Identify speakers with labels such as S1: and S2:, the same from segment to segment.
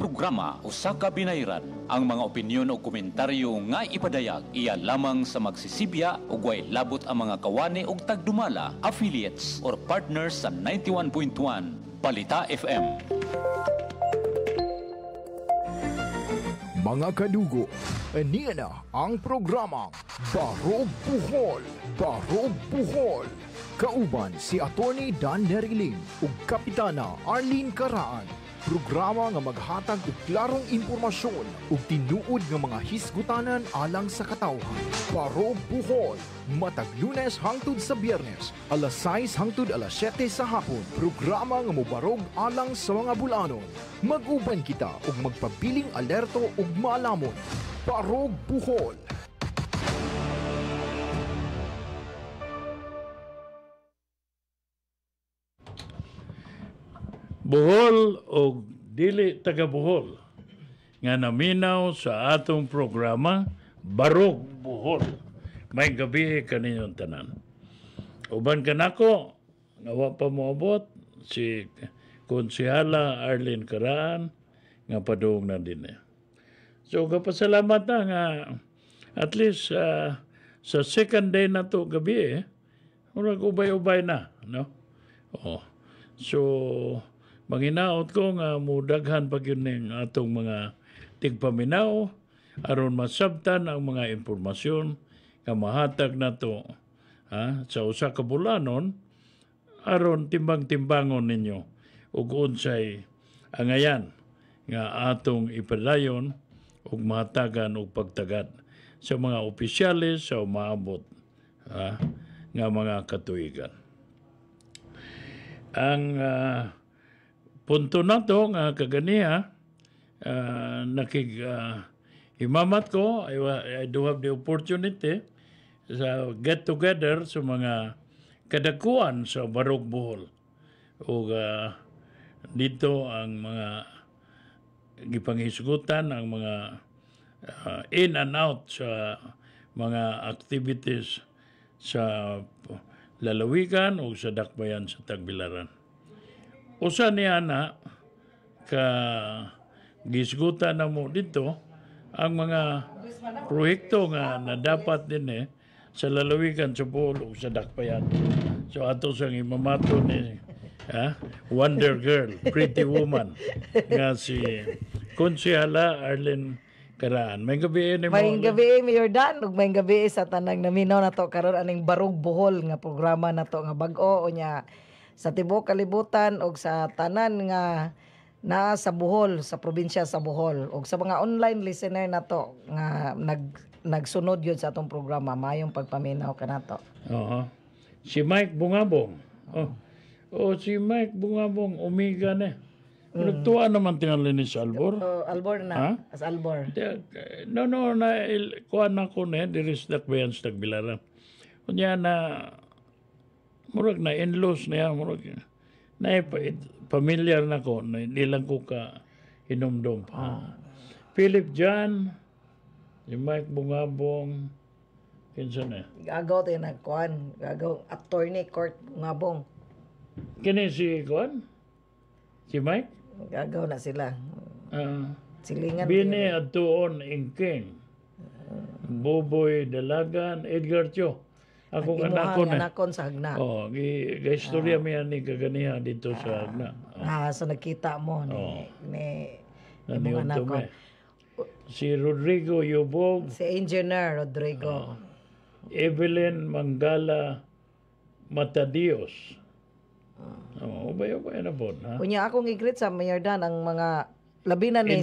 S1: programa usa ka binayran. Ang mga opinyon o komentaryo nga ipadayag iya lamang sa magsisibya ug way labot ang mga kawani ug tagdumala, affiliates or partners sa 91.1 Balita FM.
S2: Mga kadugo, aniya na ang programang Barog Buhol, Barog Buhol. Kauban si Atty. Dan Neriling ug Kapitana Arlene Caraan. Programa nga maghatag og klarong impormasyon ug tinuod nga mga hisgutanan alang sa katawhan. Barog Buhol, matag Lunes hangtod sa Biyernes, alas 6 hangtod alas 7 sa hapon. Programa nga mobarog alang sa mga bulanon. Mag-uban kita ug magpabiling alerto ug maalamon. Barog Buhol.
S3: Bohol o dili taga Bohol nga naminaw sa atong programa Barog Bohol. May gabi kaninyong tanan. Uban kanako nga wa pa moabot si Konsehala Arlene Caraan nga padung na din. So gapasalamat na nga at least sa second day na to gabi murag ubay-ubay na, no? Oh. So manginaot ko nga mudaghan pag yun ng atong mga tigpaminaw aron masabtan ang mga impormasyon nga mahatag na to sa usa ka bulanon aron timbang-timbangon ninyo ug unsay angayan nga atong ipadayon ug mahatagan og pagtagad sa mga opisyales sa umaabot nga mga katuigan. Ang punto na to nga kaganiya himamat ko I do have the opportunity sa get together sa mga kadakuan sa Barog Bohol o dito ang mga gipanghisgutan ang mga in and out sa mga activities sa lalawigan o sa dakbayan sa Tagbilaran. Usa niya na ka gisgutan na mo dito ang mga proyekto nga na dapat din sa lalawigan sa Bohol o sa dakbayan. So ato sang imamato ni Wonder Girl, Pretty Woman nga si Konsehala Arlene Caraan. May gabi ni mo.
S4: May gabi Mayor Dan ug may gabi sa tanang naminaw na to karon aning Barog Bohol nga programa na to nga bag-o nya sa tibuok kalibutan o sa tanan nga na sa Bohol, sa probinsya sa Bohol o sa mga online listener na to nga nagsunod yun sa atong programa, mayong pagpaminaw ka na to.
S3: Si Mike Bungabong. Si Mike Bungabong, umiga na. Nagtuwa naman tingali ni sa Albor.
S4: Albor na. As Albor.
S3: No, kuha na ko na, diris dakbayan sa Tagbilaran. Kunya na murag na in-laws na yan, murag na familiar na ko, na hindi lang ko ka hinumdum pa. Philip John, si Mike Bungabong, kinsa na?
S4: Gagaw tayo nagkuhan, gagaw attorney court Bungabong.
S3: Kini si kuhan? Si Mike?
S4: Gagaw na sila. Silingan.
S3: Bini at tuon ingking. Boboy Dalagan, Edgar Tio. Ako
S4: anakon sa Hagna.
S3: Istorya mi ani kaganiha dito sa Hagna.
S4: So nakita mo ni
S3: anakon. Si Rodrigo Yubog,
S4: si Engineer Rodrigo.
S3: Evelyn Mangala Matadios. Ubay na po.
S4: Unya akong i-greet sa Mayor Dan ang mga labi na ni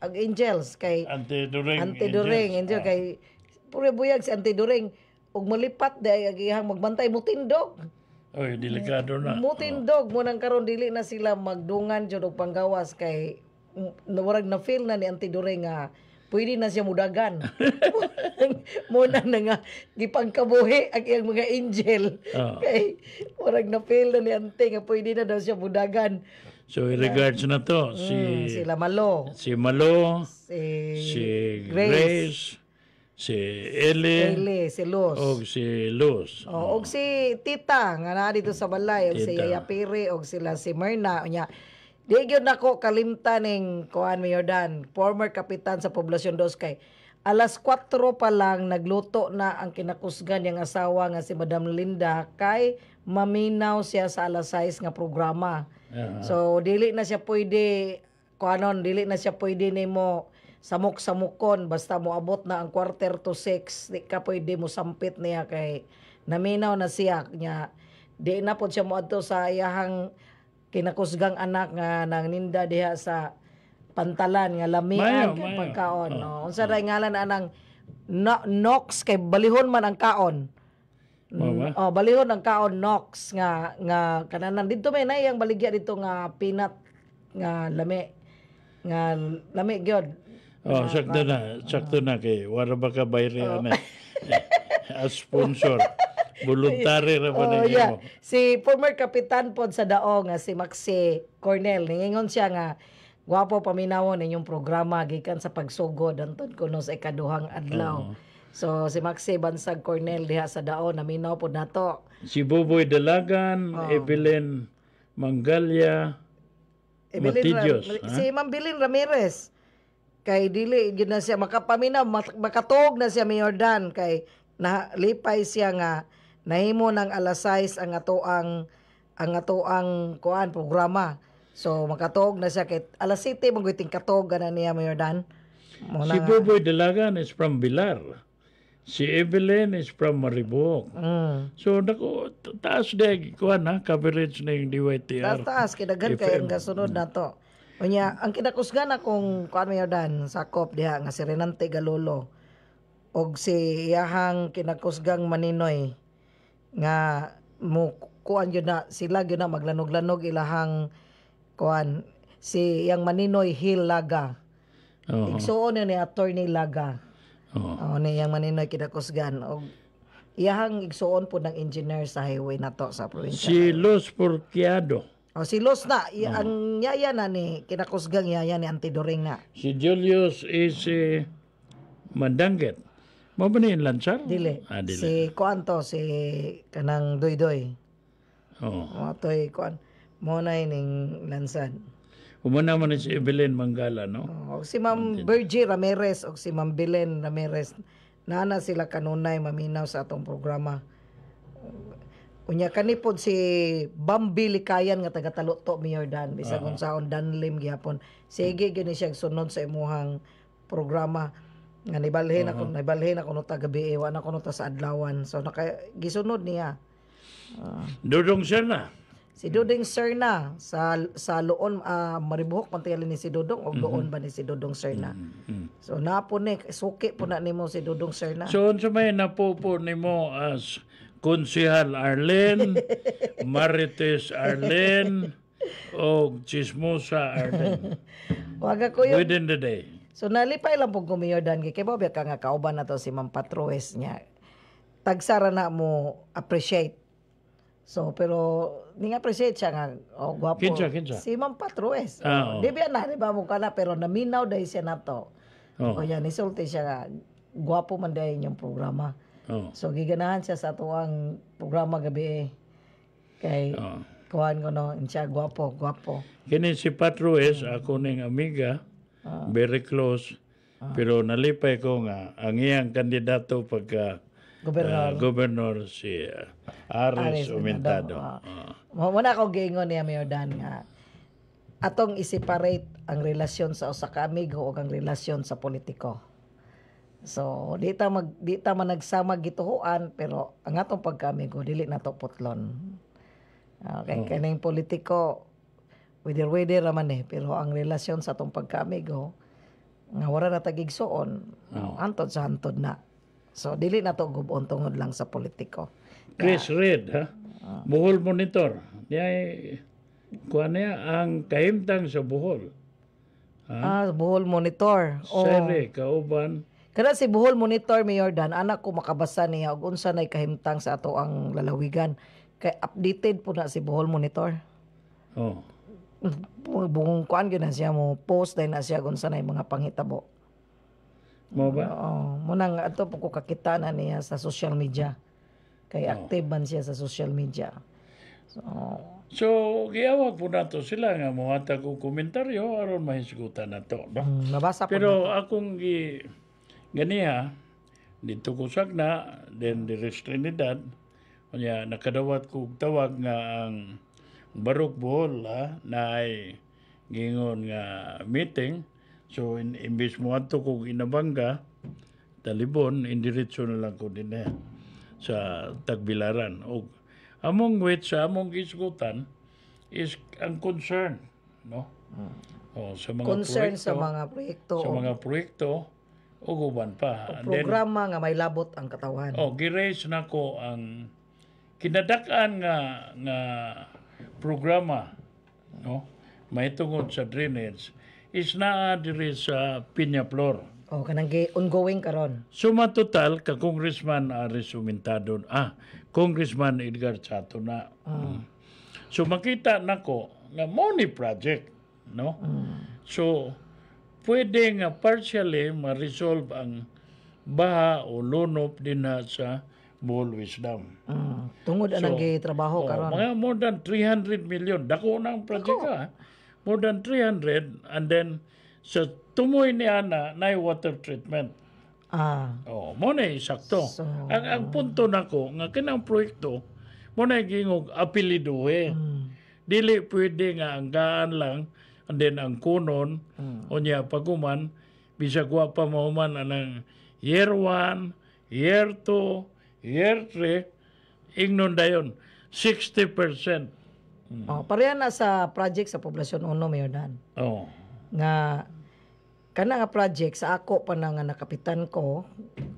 S4: ang Angels kay Antiduring Angel kay pure buyag si Antiduring ug malipat day agihang magbantay mo tindog.
S3: Oy, delikado na.
S4: Mo tindog mo nang karon dili na sila magdungan jud og panggawas kay murag na feel na ni Antiduring nga pwede na siya mudagan. Muna na nga gipangkabuhi ang iyang mga angel. Kay murag na feel na ni Ante nga pwede na daw siya mudagan.
S3: So in regards na to si
S4: Malo.
S3: Si Malo, si Grace, si Eli,
S4: si Luz.
S3: Og si Luz.
S4: Og si Tita nga na dito sa balay, og si Yaya Piri, og sila si Myrna. Unya Di gyud nako kalimtan ning kuan Mayor Dan, former kapitan sa Poblasyon 2 kay alas 4 pa lang nagluto na ang kinakusgan yang asawa nga si Madam Linda kay maminaw siya sa alas 6 nga programa. So dili na siya pwede kuanon, dili na siya pwede nimo samok-samukon basta moabot na ang 5:45 di ka pwede mo sampit niya kay naminaw na siya nya di na pod siya moadto sa iyahang kinakusgang anak nga nang ninda diha sa pantalan nga lamian kay pagkaon. Unsa ray ngalan anang Nox kay balihon man ang kaon. Balihon ang kaon Nox nga kananan dito may na iyang baligya dito nga peanut nga lami gyud.
S3: Sakto na kay wala ba ka bayre as sponsor. Voluntary ra ba na mo?
S4: Si former kapitan pod sa Dao nga si Maxi Cornel ningon siya nga gwapo paminawon ninyong programa gikan sa pagsugod antud kuno sa ikaduhang adlaw. So si Maxi Bansag Cornel diha sa Dao naminaw pod nato.
S3: Si Boboy Dalagan, Evelyn Mangalya, Matidjos.
S4: Si Ma'am Bilin Ramirez kay dili gyud na siya makapaminaw makatog na siya Mayor Dan kay nalipay siya nga nahimo ng alas 6 ang atoang kuan programa. So makatog na siya kay alas 7 magwiting katog na niya Mayor Dan.
S3: Si Boboy Dalagan is from Bilar. Si Evelyn is from Mariboc. So nako taas day kuan coverage na yung DYTR.
S4: Taas kidaghan kay ang gasunod nato. Unya ang kinakusgan akong kuan Mayor Dan sakop diha nga si Renante Galolo og si iyahang kinakusgang Maninoy nga mo kuan yun na sila gyud na maglanog-lanog ilahang kuan si yang Maninoy Hill Laga. Igsuon ni Attorney Laga. Ni yang Maninoy kinakusgan og iyahang igsuon po ng engineer sa highway nato sa probinsya.
S3: Si Los Porquiado.
S4: Si Los na ang yaya na ni kinakusgang yaya ni Antidoring na.
S3: Si Julius is Mandanget. Mo ba ni Lansar?
S4: Dili. Si kuan to si kanang Doydoy. Toy kuan mo na ning Lansan.
S3: Umuna man si Evelyn Mangala, no?
S4: Og si Ma'am Virgie Ramirez og si Ma'am Belen Ramirez nana sila kanunay maminaw sa atong programa. Unya kanipod si Bambi Likayan nga taga Taluto Mayor Dan bisag unsaon Danlim gyapon. Sige gyud ni siya sunod sa imuhang programa nga nibalhin ako no taga gabi wala ko no ta sa adlawan. So gisunod niya.
S3: Dudong siya na.
S4: Si Dudong Serna sa Loon Maribohok pantigalin ni si Dudong o Loon ba ni si Dudong Serna. So napo ni suki po na nimo si Dudong Serna.
S3: So unsa may napupo nimo as Konsehal Arlen, Marites Arlen, o Chismosa Arlen.
S4: Waga ko yun.
S3: Within the day.
S4: So nalipay lang po Mayor Dan kay ba ka nga kauban na to si Ma'am Patroes niya. Tagsara na mo appreciate. So pero ning appreciate siya nga gwapo.
S3: Kinsa.
S4: Si Ma'am Patroes. Di ba na di ba mo kana pero naminaw dahil siya nato. O yan isulti siya nga gwapo man dahil yung programa. So giganahan siya sa tuwang programa gabi kay kuhan ko no siya gwapo.
S3: Kini si Patrues ako ning amiga very close pero nalipay ko nga ang iyang kandidato pagka gobernador si Aris Umentado.
S4: Muna ako giingon niya Mayor Dan nga atong i-separate ang relasyon sa usa ka amigo ug ang relasyon sa politiko. So, di ta man nagsama gituhuan pero ang atong pagkamigo dili nato putlon. Okay, kaning politiko whether raman pero ang relasyon sa atong pagkamigo nga wala na tagigsuon, antod sa antod na. So, dili nato gubon tungod lang sa politiko.
S3: Chris Red, Bohol Monitor. Kuha niya ang kahimtang sa Bohol.
S4: Bohol Monitor.
S3: Sere, kauban.
S4: Kada si Bohol Monitor Mayor Dan, anak ko makabasa niya og unsa nay kahimtang sa ato ang lalawigan. Kay updated po na si Bohol Monitor. Bung kuan gyud na siya mo post din na siya kung sa nay mga panghitabo.
S3: Mo ba?
S4: Mo nang ato po ko kakita na niya sa social media. Kay active man siya sa social media. So
S3: So, giawag po nato sila nga muhatag og komentaryo aron mahisgutan nato, no?
S4: Nabasa po
S3: Pero akong ganiha dito ko sagna then diri sa Trinidad unya nakadawat ko og tawag nga ang Barok Bohol na ay gingon nga meeting. So imbis mo ato kog inabangga talibon indiretso na lang ko din sa Tagbilaran og among sa among gisgutan is ang concern, no? Sa mga
S4: concern
S3: proyekto,
S4: sa mga proyekto
S3: sa
S4: o
S3: mga proyekto o uban pa. And then,
S4: programa nga may labot ang katawan.
S3: giraise na ko ang kinadak-an nga programa, no? May tungod sa drainage is naa diri sa Peñaflor.
S4: Kanang ongoing karon.
S3: Suma total ka Congressman Aris Humintado, Congressman Edgar Chato na. So makita nako nga money project, no? So pwede nga partially ma-resolve ang baha o lunop din sa Bohol West Dam.
S4: Tungod anang gitrabaho karon.
S3: Mga more than 300 million. Dako na ang project more than 300 and then sa tumoy ni ana na water treatment. Mo na sakto.
S4: So,
S3: ang punto nako nga kinang proyekto mo na gingog apelidohe. Dili pwede nga ang gaan lang and then ang kunon unya paguman bisag wa pa mahuman anang year 1, year 2, year 3 ingnon dayon 60%.
S4: pareha na sa project sa Poblasyon 1, Mayor Dan. Nga kana nga project sa ako pa na nga nakapitan ko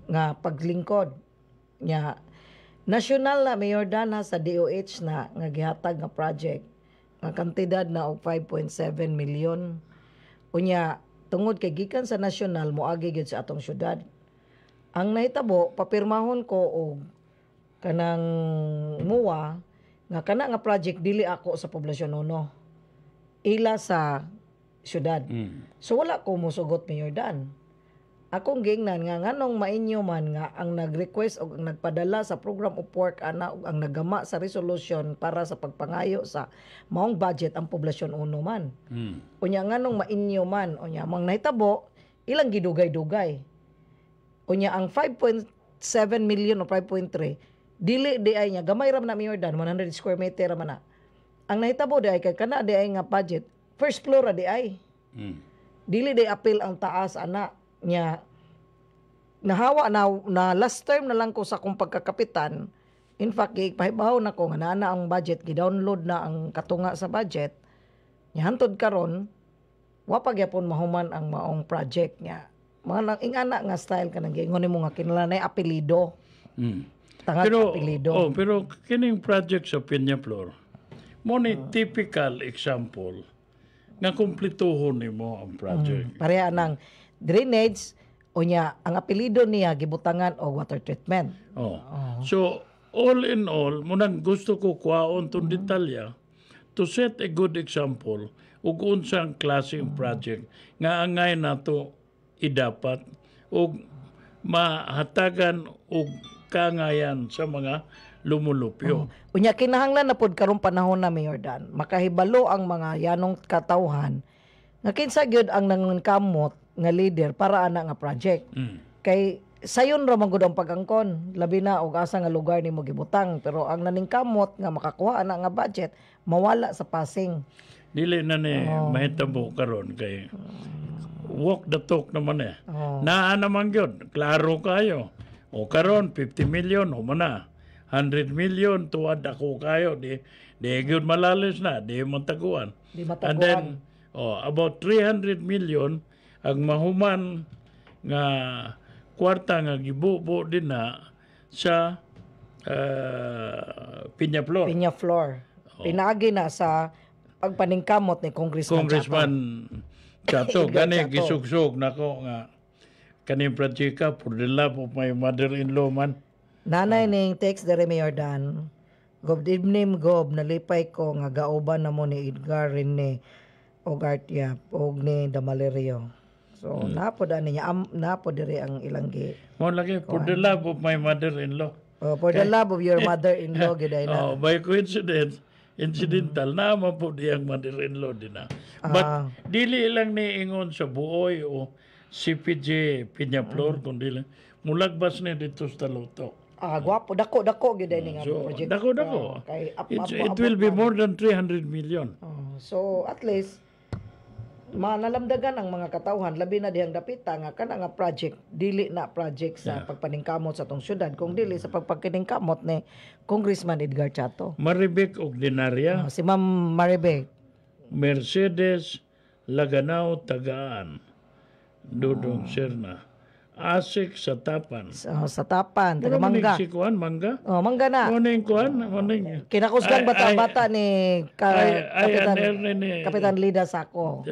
S4: nga paglingkod nya national na Mayor Dan sa DOH na nga gihatag nga project nga kantidad na og 5.7 million unya tungod kay gikan sa national moagi gyud sa atong syudad. Ang nahitabo papirmahon ko og kanang MUA nga kana nga project dili ako sa Poblasyon 1 ila sa syudad. So wala ko musugot, Mayor Dan. Akong gingnan nga nganong mainyo man nga ang nag-request o ang nagpadala sa program of work ana ug ang nagama sa resolution para sa pagpangayo sa maong budget ang Poblasyon 1 man. Unya nganong mainyo man unya mang nahitabo ilang gidugay-dugay. Unya ang 5.7 million o 5.3 dili di ay nya gamay ra man na, Mayor Dan, 100 square meter ra man na. Ang nahitabo di ay kay kana di ay nga budget first floor ra di ay. Dili di apil ang taas ana nya nahawa na last term na lang ko sa akong pagkakapitan. In fact pahibaw na ko nga naa ang budget, gi-download na ang katunga sa budget. Nya hantod karon wa pa gyapon mahuman ang maong project nya. Mga nang ingana nga style kanang gingon nimo nga kinahanglan apelido. Tangad apelido.
S3: Pero kining project sa Peñaflor mo ni typical example nga kumplituhon nimo ang project.
S4: Pareha ng drainage unya ang apelido niya gibutangan og water treatment.
S3: So all in all mo nang gusto ko kuhaon tong detalya to set a good example ug unsang klaseng project nga angay nato idapat ug mahatagan og kangayan sa mga lumulupyo.
S4: Unya kinahanglan na pod karong panahon na, Mayor Dan, makahibalo ang mga yanong katawhan nga kinsa gyud ang nangunkamot nga leader para ana nga project. Kay sayon ra man gud ang pagangkon, labi na og asa nga lugar nimo gibutang, pero ang naningkamot nga makakuha ana nga budget mawala sa passing.
S3: Dili na ni mahitabo karon kay walk the talk naman Naa naman gyud, klaro kayo. O karon 50 million o na. 100 million tuwad ako kayo di gyud malalis na, di mataguan.
S4: Di mataguan.
S3: And then about 300 million ang mahuman nga kwarta nga gibubo din na sa Peñaflor.
S4: Pinaagi na sa pagpaningkamot ni Congressman
S3: Chato. Gani
S4: Chato.
S3: gisugsog nako nga kaning projeka for the love of my mother-in-law man.
S4: Nanay ning text dere, Mayor Dan. Good evening, Gob. Nalipay ko nga gaoban na mo ni Edgar Rene og Artia og ni Damalerio. So napod ani niya napod dere ang ilang gi.
S3: Mo lagi for the love of my mother-in-law.
S4: For the love of your mother-in-law gid ay na.
S3: By coincidence, Incidental naman po diyang mother-in-law din na. But dili lang ni ingon sa buoy o CPJ Peñaflor kundi lang mulagbas ni dito sa Talutok.
S4: Gwapo, dako gyud ni nga
S3: So,
S4: project.
S3: dako.
S4: Kay
S3: It will be more than 300 million.
S4: So at least manalamdagan ang mga katawhan labi na dihang dapita nga kana nga project dili na project sa pagpaningkamot sa tong syudad kung dili sa pagpagkiningkamot ni Congressman Edgar Chato.
S3: Maribek Ordinaria,
S4: Si Ma'am Maribek.
S3: Mercedes Laganao Tagaan, Dudong Serna, Asik sa Tapan.
S4: Sa Tapan, taga Mangga.
S3: Si Kuan, Mangga?
S4: Mangga na.
S3: Morning Kuan, morning.
S4: Kinakusgan bata-bata ni
S3: Kapitan
S4: Lida Sako.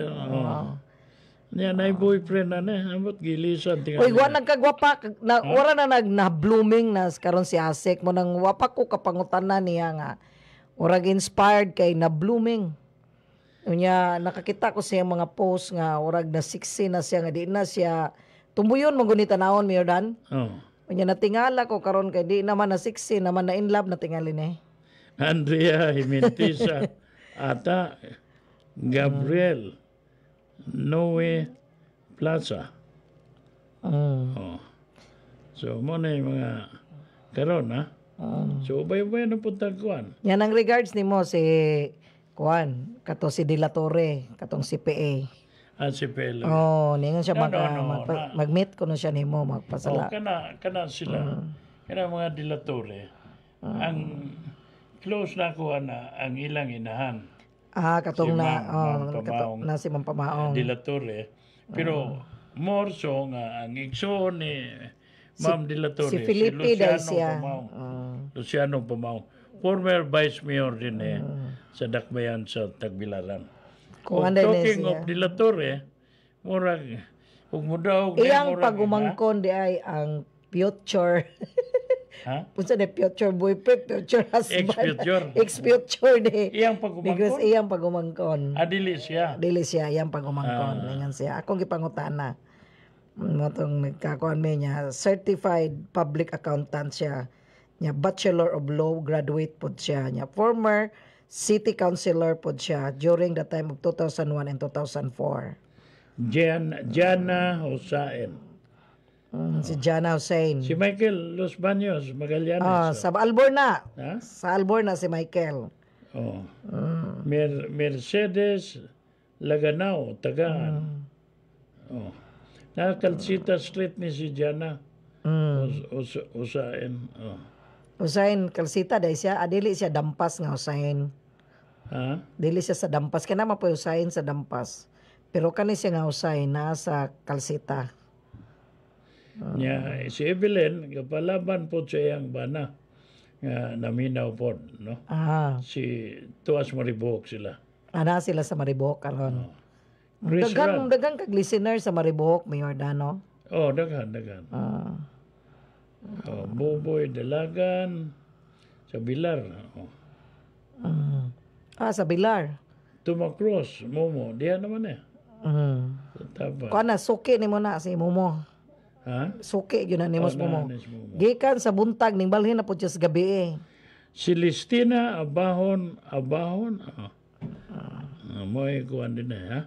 S3: Niya na boyfriend na niya. Amot gilisan.
S4: Uy, wa nagkagwapa. Wala na na-blooming na karon si Asik mo nang wapa ko kapangutan niya nga. Orag inspired kay na-blooming. Unya nakakita ko siya mga post nga orag na 60 na siya nga di na siya tumbuyon magunita naon Mayor Dan. Unya natingala ko karon kay di naman na 60 naman na in love na tingali ni.
S3: Andrea Jimentisa Ata Gabriel Noe Plaza. So mo na yung mga karon ha. So ubay-ubay na punta kuan.
S4: Yan ang regards nimo si Kuan, kato si De La Torre, katong CPA.
S3: Si Pelo.
S4: Ningon siya mag-meet ko na siya nimo magpasala.
S3: Kana sila. Kana mga dilatore. Ang close na ko na ang ilang inahan.
S4: Katong
S3: si
S4: na si Ma'am Pamaong.
S3: Dilatore. Pero more so nga ang igsoon ni Ma'am Dilatore.
S4: Si Felipe dahil siya.
S3: Luciano Pamaong. Former Vice Mayor din sa Dakbayan sa Tagbilaran. Talking of Dilatore, murag ug mudaw
S4: iyang pagumangkon di ay ang future. Punsa de future boyfriend, future husband. Ex-future de.
S3: Iyang pagumangkon.
S4: Because iyang pagumangkon.
S3: Dili siya.
S4: Dili siya iyang pagumangkon. Lingan siya. Akong gipangutana. Matong nagkakuan me niya, certified public accountant siya. Nya Bachelor of Law graduate pod siya. Nya former city councilor pod siya during the time of 2001 and 2004.
S3: Jana Hussain.
S4: Si Jana Hussein.
S3: Si Michael Los Baños Magallanes.
S4: Sa Alborna. Sa Alborna si Michael.
S3: Mercedes Laganao Tagaan. Nakalsita Street ni si Jana Hussain.
S4: Hussein Kalsita dahil siya, dili siya dampas nga Hussein. Dili siya sa dampas. Kaya naman po Hussein sa dampas. Pero kani siya nga Hussein na sa Kalsita.
S3: Si Evelyn, kapalaban po siya yung bana. Naminaw po, no? Si Tuas Maribok sila.
S4: Sila sa Maribok karon.
S3: Chris
S4: dagang kag listener sa Maribok, Mayor Dano.
S3: Dagan. Buboy Dalagan sa Bilar.
S4: Sa Bilar.
S3: Tumacross, Momo, diyan naman
S4: Kuana suki nimo na si Momo. Suki yun na nimo sa Momo. Gikan sa buntag ning balhin na pud siya sa gabi.
S3: Celestina Abahon. Mo'y kuwan din ha.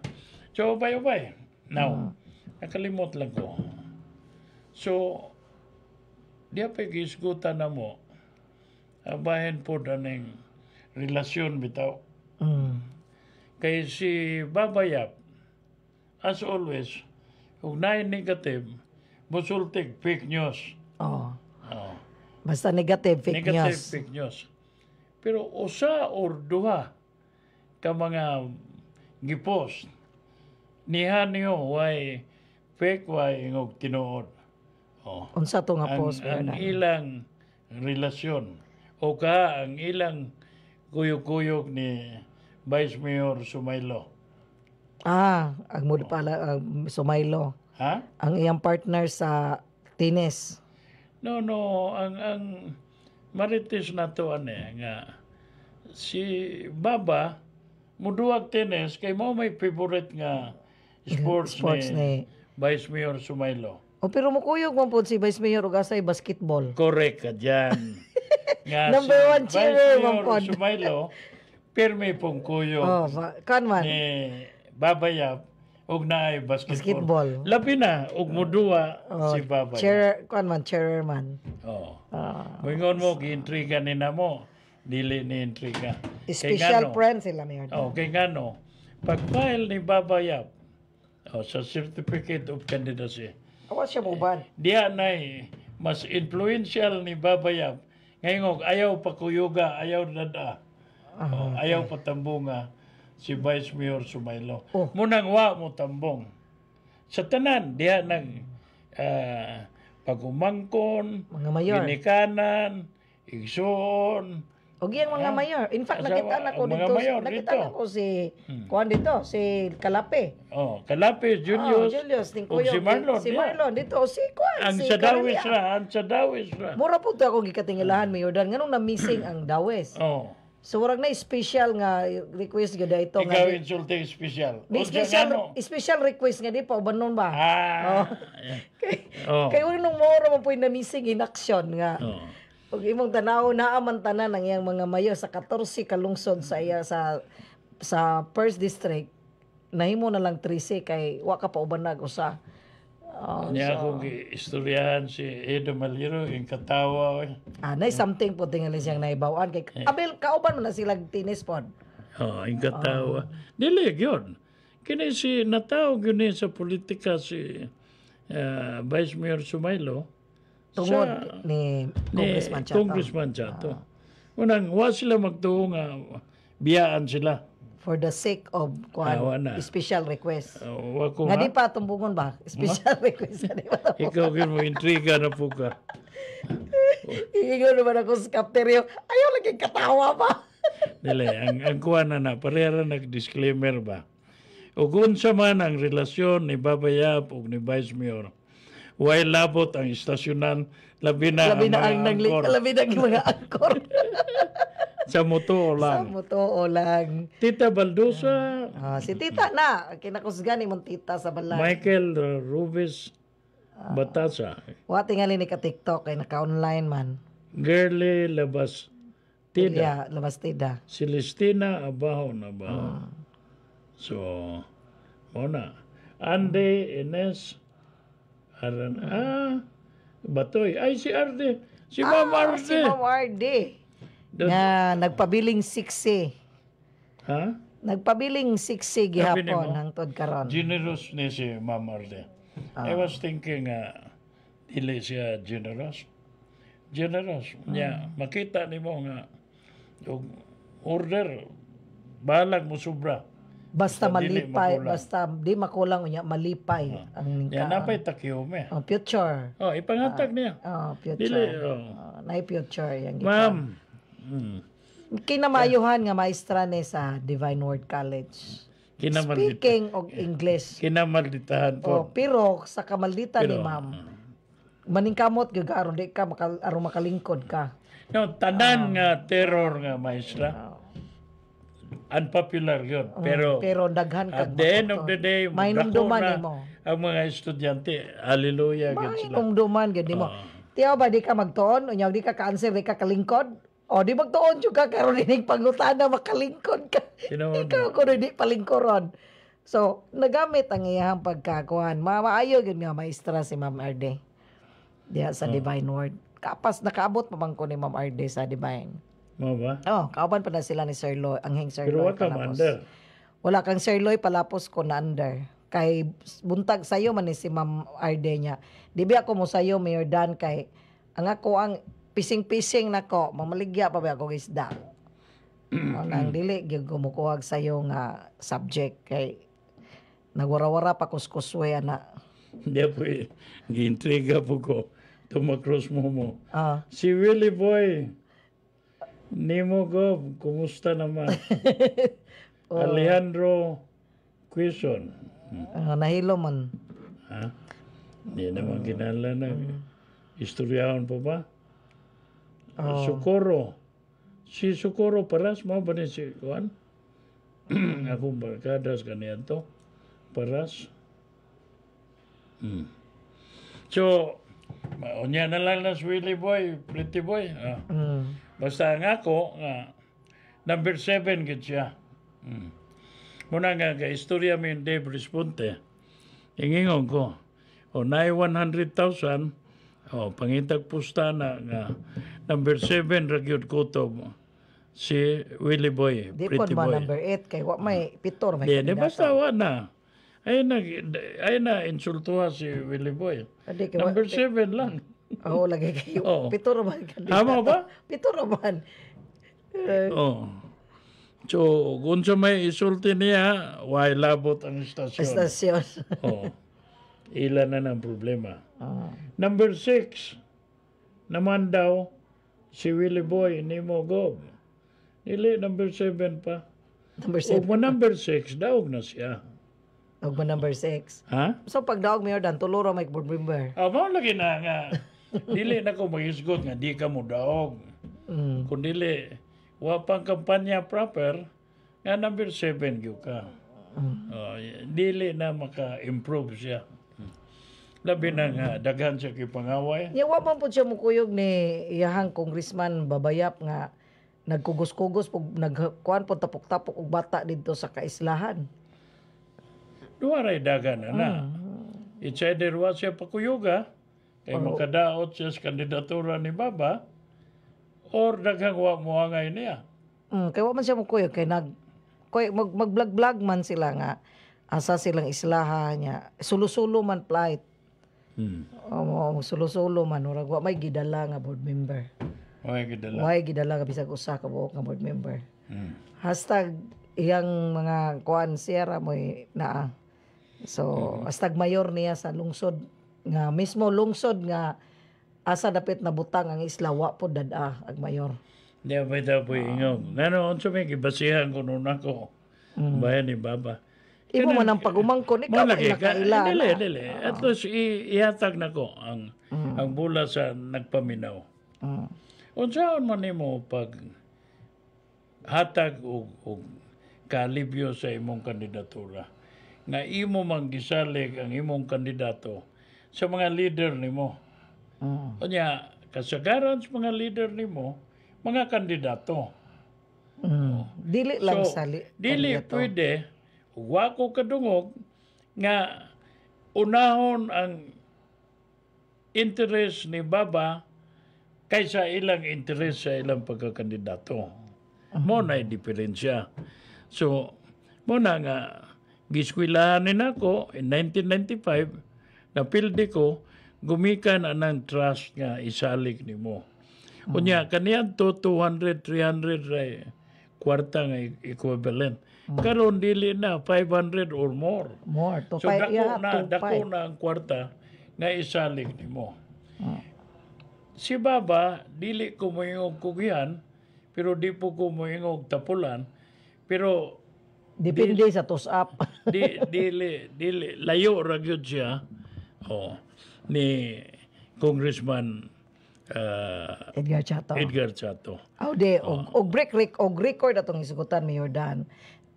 S3: So, upay. Now, nakalimot lang ko. So, di pa gisgutan na mo, abahin po na ng relasyon bitaw. Kaya si Babayap, as always, kung negative, musultig fake news.
S4: Basta negative fake
S3: news. Pero usa or duha ka mga gipost, niha niyo why fake, why ingog tinuod.
S4: Unsa to nga post
S3: ang ilang relasyon o ang ilang kuyog-kuyog ni Vice Mayor Sumaylo.
S4: Ang muli pala Sumaylo. Ang iyang partner sa tennis.
S3: No, ang marites na to nga si Baba muduwag tennis kay mo may favorite nga sports ni Vice Mayor Sumaylo.
S4: Pero mukuyog mo po si Vice Mayor ug asay basketball.
S3: Correct ka dyan.
S4: Number one cheerer mo po.
S3: Sumaylo, pirmi pong kuyo
S4: Oh, kan man.
S3: ni Babayap ug naay basketball.
S4: Basketball.
S3: Labi na ug muduwa
S4: Oh,
S3: si Babayap.
S4: chairman.
S3: Oh.
S4: Ah,
S3: Moingon mo giintriga ni namo, dili ni intriga. Kay
S4: special
S3: ngano?
S4: friend sila mayor.
S3: Oh, kay ngano? Pag-file ni Babayap sa Certificate of Candidacy,
S4: Awa siya mo ban.
S3: diya nay mas influential ni Babayap. Ngayon, ayaw pakuyuga, ayaw dada. Ayaw patambunga si Vice Mayor Sumaylo.
S4: Oh.
S3: Munang wa mo tambong. Sa tanan, diya nag pagumangkon,
S4: Mga mayor.
S3: binikanan, igsoon.
S4: Og yang mga mayor. In fact,
S3: Asawa,
S4: nakita na ko
S3: ang mga
S4: dito.
S3: mayor
S4: Nakita
S3: dito.
S4: na ko si Kuan dito, si Kalape.
S3: Oh, Kalapis, Julius,
S4: Julius, ning
S3: ug
S4: kuyo.
S3: si Marlon.
S4: Si
S3: diya.
S4: Marlon dito, si Kuan,
S3: Ang
S4: si
S3: sa dawis
S4: Carelia.
S3: ra, ang sa dawis ra.
S4: Mura po to akong gikatingilahan, Mayor Dan. Nganong na-missing ang dawes.
S3: Oh,
S4: So, warag na special nga request gada ito.
S3: ikaw insulting special.
S4: Di
S3: Unsa ngano?
S4: special request nga di pa, ubanon ba?
S3: Ah. Oh.
S4: Kaya wala nung mora mo po yung na-missing in action nga.
S3: Oh.
S4: Pag imong tanaw naaman tanan ang iyang mga mayor sa 14 kalungsod sa iya sa first district, nahimo na lang 13 kay wa ka pa ubanag usa.
S3: Niya akong istoryahan si Edo Maliro, yung katawa.
S4: Nay something po tingali siyang naibawan kay abel kauban mo na sila tinis pod.
S3: Oh, yung katawa. Dili, yun. Kini si natawag yun sa politika si Vice Mayor Sumaylo.
S4: Tungod ni Congressman Chato.
S3: Congressman Chato. Unang, wa sila magtuo nga biyaan sila.
S4: For the sake of
S3: Awa na.
S4: special request.
S3: Wa ko
S4: Nga
S3: nga.
S4: di pa tumbungon ba? Special request nga di pa tumbungon.
S3: Ikaw yun mo, intriga na po ka.
S4: Iingon naman ako sa kapteryo. Ayaw lagi katawa pa.
S3: Dili, ang kuha na parehara nag-disclaimer ba? Ug unsa man ang relasyon ni Babayap ug ni Vice Mayor, way labot ang istasyonan, labi na
S4: Labi na
S3: ang
S4: ang
S3: mga angkor.
S4: labi na ang mga angkor.
S3: Sa moto
S4: Sa
S3: lang.
S4: motoo lang.
S3: Tita Baldusa,
S4: Si tita na. Kinakusgan ni mong tita sa balay.
S3: Michael Rubis Batasa,
S4: Wa tingali ni ka TikTok kay naka-online man.
S3: Girly Labas Tida,
S4: Yeah, labastida.
S3: Celestina Abaho na ba? So, muna. Andy, Ines, Aran, Batoy. Ay, si Arde. Si Ma'am Arde.
S4: Si Ma'am Arde. Nga nagpabiling 6
S3: Ha?
S4: Nagpabiling 6
S3: Sabi
S4: gihapon
S3: nimo?
S4: hangtod karon.
S3: Generous ni si Ma'am Arde. I was thinking, dili siya generous. Generous. Nya, makita ni mo nga, yung order, balag mo sobra.
S4: Basta
S3: Basta dili
S4: malipay,
S3: makulang.
S4: basta di makulang unya malipay ang
S3: Yan, napay takiume.
S4: future.
S3: Oh, ipangatag niya.
S4: Future.
S3: Dili,
S4: Nay future yang
S3: Ma'am,
S4: Kinamayuhan nga maestra ni sa Divine Word College. Speaking og English.
S3: kinamalditahan po.
S4: Pero sa kamaldita ni
S3: Pero,
S4: ma'am, maningkamot gyud aron di ka aron makalingkod ka.
S3: No, tanan nga terror nga maestra. Unpopular yun. Pero
S4: daghan
S3: at
S4: kag
S3: the end of the day,
S4: may
S3: dako
S4: numduman
S3: na
S4: nimo.
S3: ang mga estudyante. Hallelujah.
S4: May
S3: Gid sila.
S4: numduman gyud nimo. Tiyaw ba di ka magtuon unya di ka ka-answer di ka kalingkod? O di magtuon jud ka karon dinig pangutana makalingkod ka.
S3: Tinuod
S4: Ikaw ko di palingkoron. So, nagamit ang iyang pagkakuan. Maayo gyud nga maestra si Ma'am Arde. Diya sa Divine Word. Kapas nakaabot pa man ko ni Ma'am Arde sa Divine.
S3: Mo ba?
S4: Kauban pa na sila ni Sir Loy, angheng Sir
S3: Pero
S4: Loy
S3: wa ka
S4: Palapos.
S3: under.
S4: Wala kang Sir Loy Palapos ko na under. Kay buntag sayo man ni si Ma'am Arde niya. Di ba ako mo sayo, Mayor Dan, kay ang ako ang pising-pising nako, mamaligya pa ba ako isda. Nang dili gyud ko mukuhag sayo nga subject kay nagwara-wara pa kuskuswe ana.
S3: Hindi po gi-intriga po ko. Tumakros mo.
S4: Ah,
S3: Si Willie Boy, Nemo Gov, kumusta naman? Alejandro Quezon.
S4: nahilo man.
S3: Ha? Hindi naman kinala na. Istoryahon pa ba? Socorro. Si Socorro Paras, mo ba ni si Juan? Akong barkadas kaniyan to. Paras. So, unya na lang na si Willie Boy, Pretty Boy.
S4: Mm.
S3: Basta nga ako, nga, Number 7 gid siya. Muna nga istorya mi yung Dave Responte. Ingingon ko. O na 100,000 pangitag pusta na nga number 7 ragyod kutob si Willie Boy,
S4: Di po
S3: Pretty
S4: ba
S3: Boy.
S4: number 8 kay wa may pitor may
S3: Di basta
S4: kandidato.
S3: wa na. Ay na insultuha si Willie Boy.
S4: Adi, kay
S3: Number 7 lang.
S4: Oo, lagi kayo.
S3: Oo.
S4: Pitor man kandidato.
S3: Tama ba?
S4: Pitor man.
S3: Oh. So, kung sa may isulti niya, why labot ang istasyon.
S4: Estasyon.
S3: Oh. Ilan na ng problema.
S4: Ah.
S3: Number 6, naman daw, si Willie Boy, ni mo gob. Dili, number 7 pa.
S4: Number
S3: O
S4: 7.
S3: mo number 6, daog na siya.
S4: Og mo number 6.
S3: Ha?
S4: So pag daog mayor dan tuluro may board member.
S3: Mao lagi na nga. Dili na ko magisgot nga di ka mo daog.
S4: Mm.
S3: Kung dili, wa pang kampanya proper, nga number 7 gyud ka. Dili na maka-improve siya. Labi na nga, daghan siya kipangaway.
S4: Nya wa man pud siya mukuyog ni iyahang congressman Babayap nga nagkugos-kugos pug nagkuan po tapok-tapok og bata didto sa kaislahan.
S3: Duwaray daghan na. It's either wa siya pakuyuga, kay makadaot siya sa kandidatura ni Baba, or daghang wa moangay niya.
S4: Kay wa man siya mukuyog kay mag-vlog-vlog man sila nga asa silang islahan niya. Sulo-sulo man plight. Sulo-sulo man urag wa may gidala nga board member.
S3: Okay, gidala.
S4: Way gidala nga bisag usa ka buok nga board member. Hashtag iyang mga kuan siyara mo naa. So, hashtag mayor niya sa lungsod nga mismo lungsod nga asa dapit na butang ang isla wa po dada ag mayor.
S3: Di ba ito po ingong. Nanoon sa may kibasihan ko noon ako. Bayan ni Baba.
S4: Imo man ang pagumangkon ikaw
S3: Malaki
S4: ay
S3: ka.
S4: nakaila.
S3: Dili. At least ihatag na ko ang bula sa nagpaminaw. Unsaon man nimo pag hatag og kalibyo sa imong kandidatura nga imo man gisalig ang imong kandidato sa mga leader nimo. Unya kasagaran sa mga leader nimo mga kandidato.
S4: Dili lang
S3: So,
S4: sali.
S3: dili pwede wa ko kadungog nga unahon ang interest ni Baba kaysa ilang interest sa ilang pagkakandidato. Mo na diferensya. So, mo na nga giskwilahan ako in 1995 na pildi ko gumikan anang trust nga isalig nimo. Unya kaniya to 200 300 ray kwarta nga equivalent. Karon dili na 500 or more.
S4: More to
S3: So
S4: five.
S3: dako na ang kwarta nga isalig nimo. Si Baba dili ko moingog kugihan pero di po ko moingog tapulan pero
S4: Depende sa toss-up.
S3: dili layo ra gyud siya ni Congressman
S4: Edgar Chato.
S3: Edgar Chato.
S4: De og record atong isugutan Mayor Dan.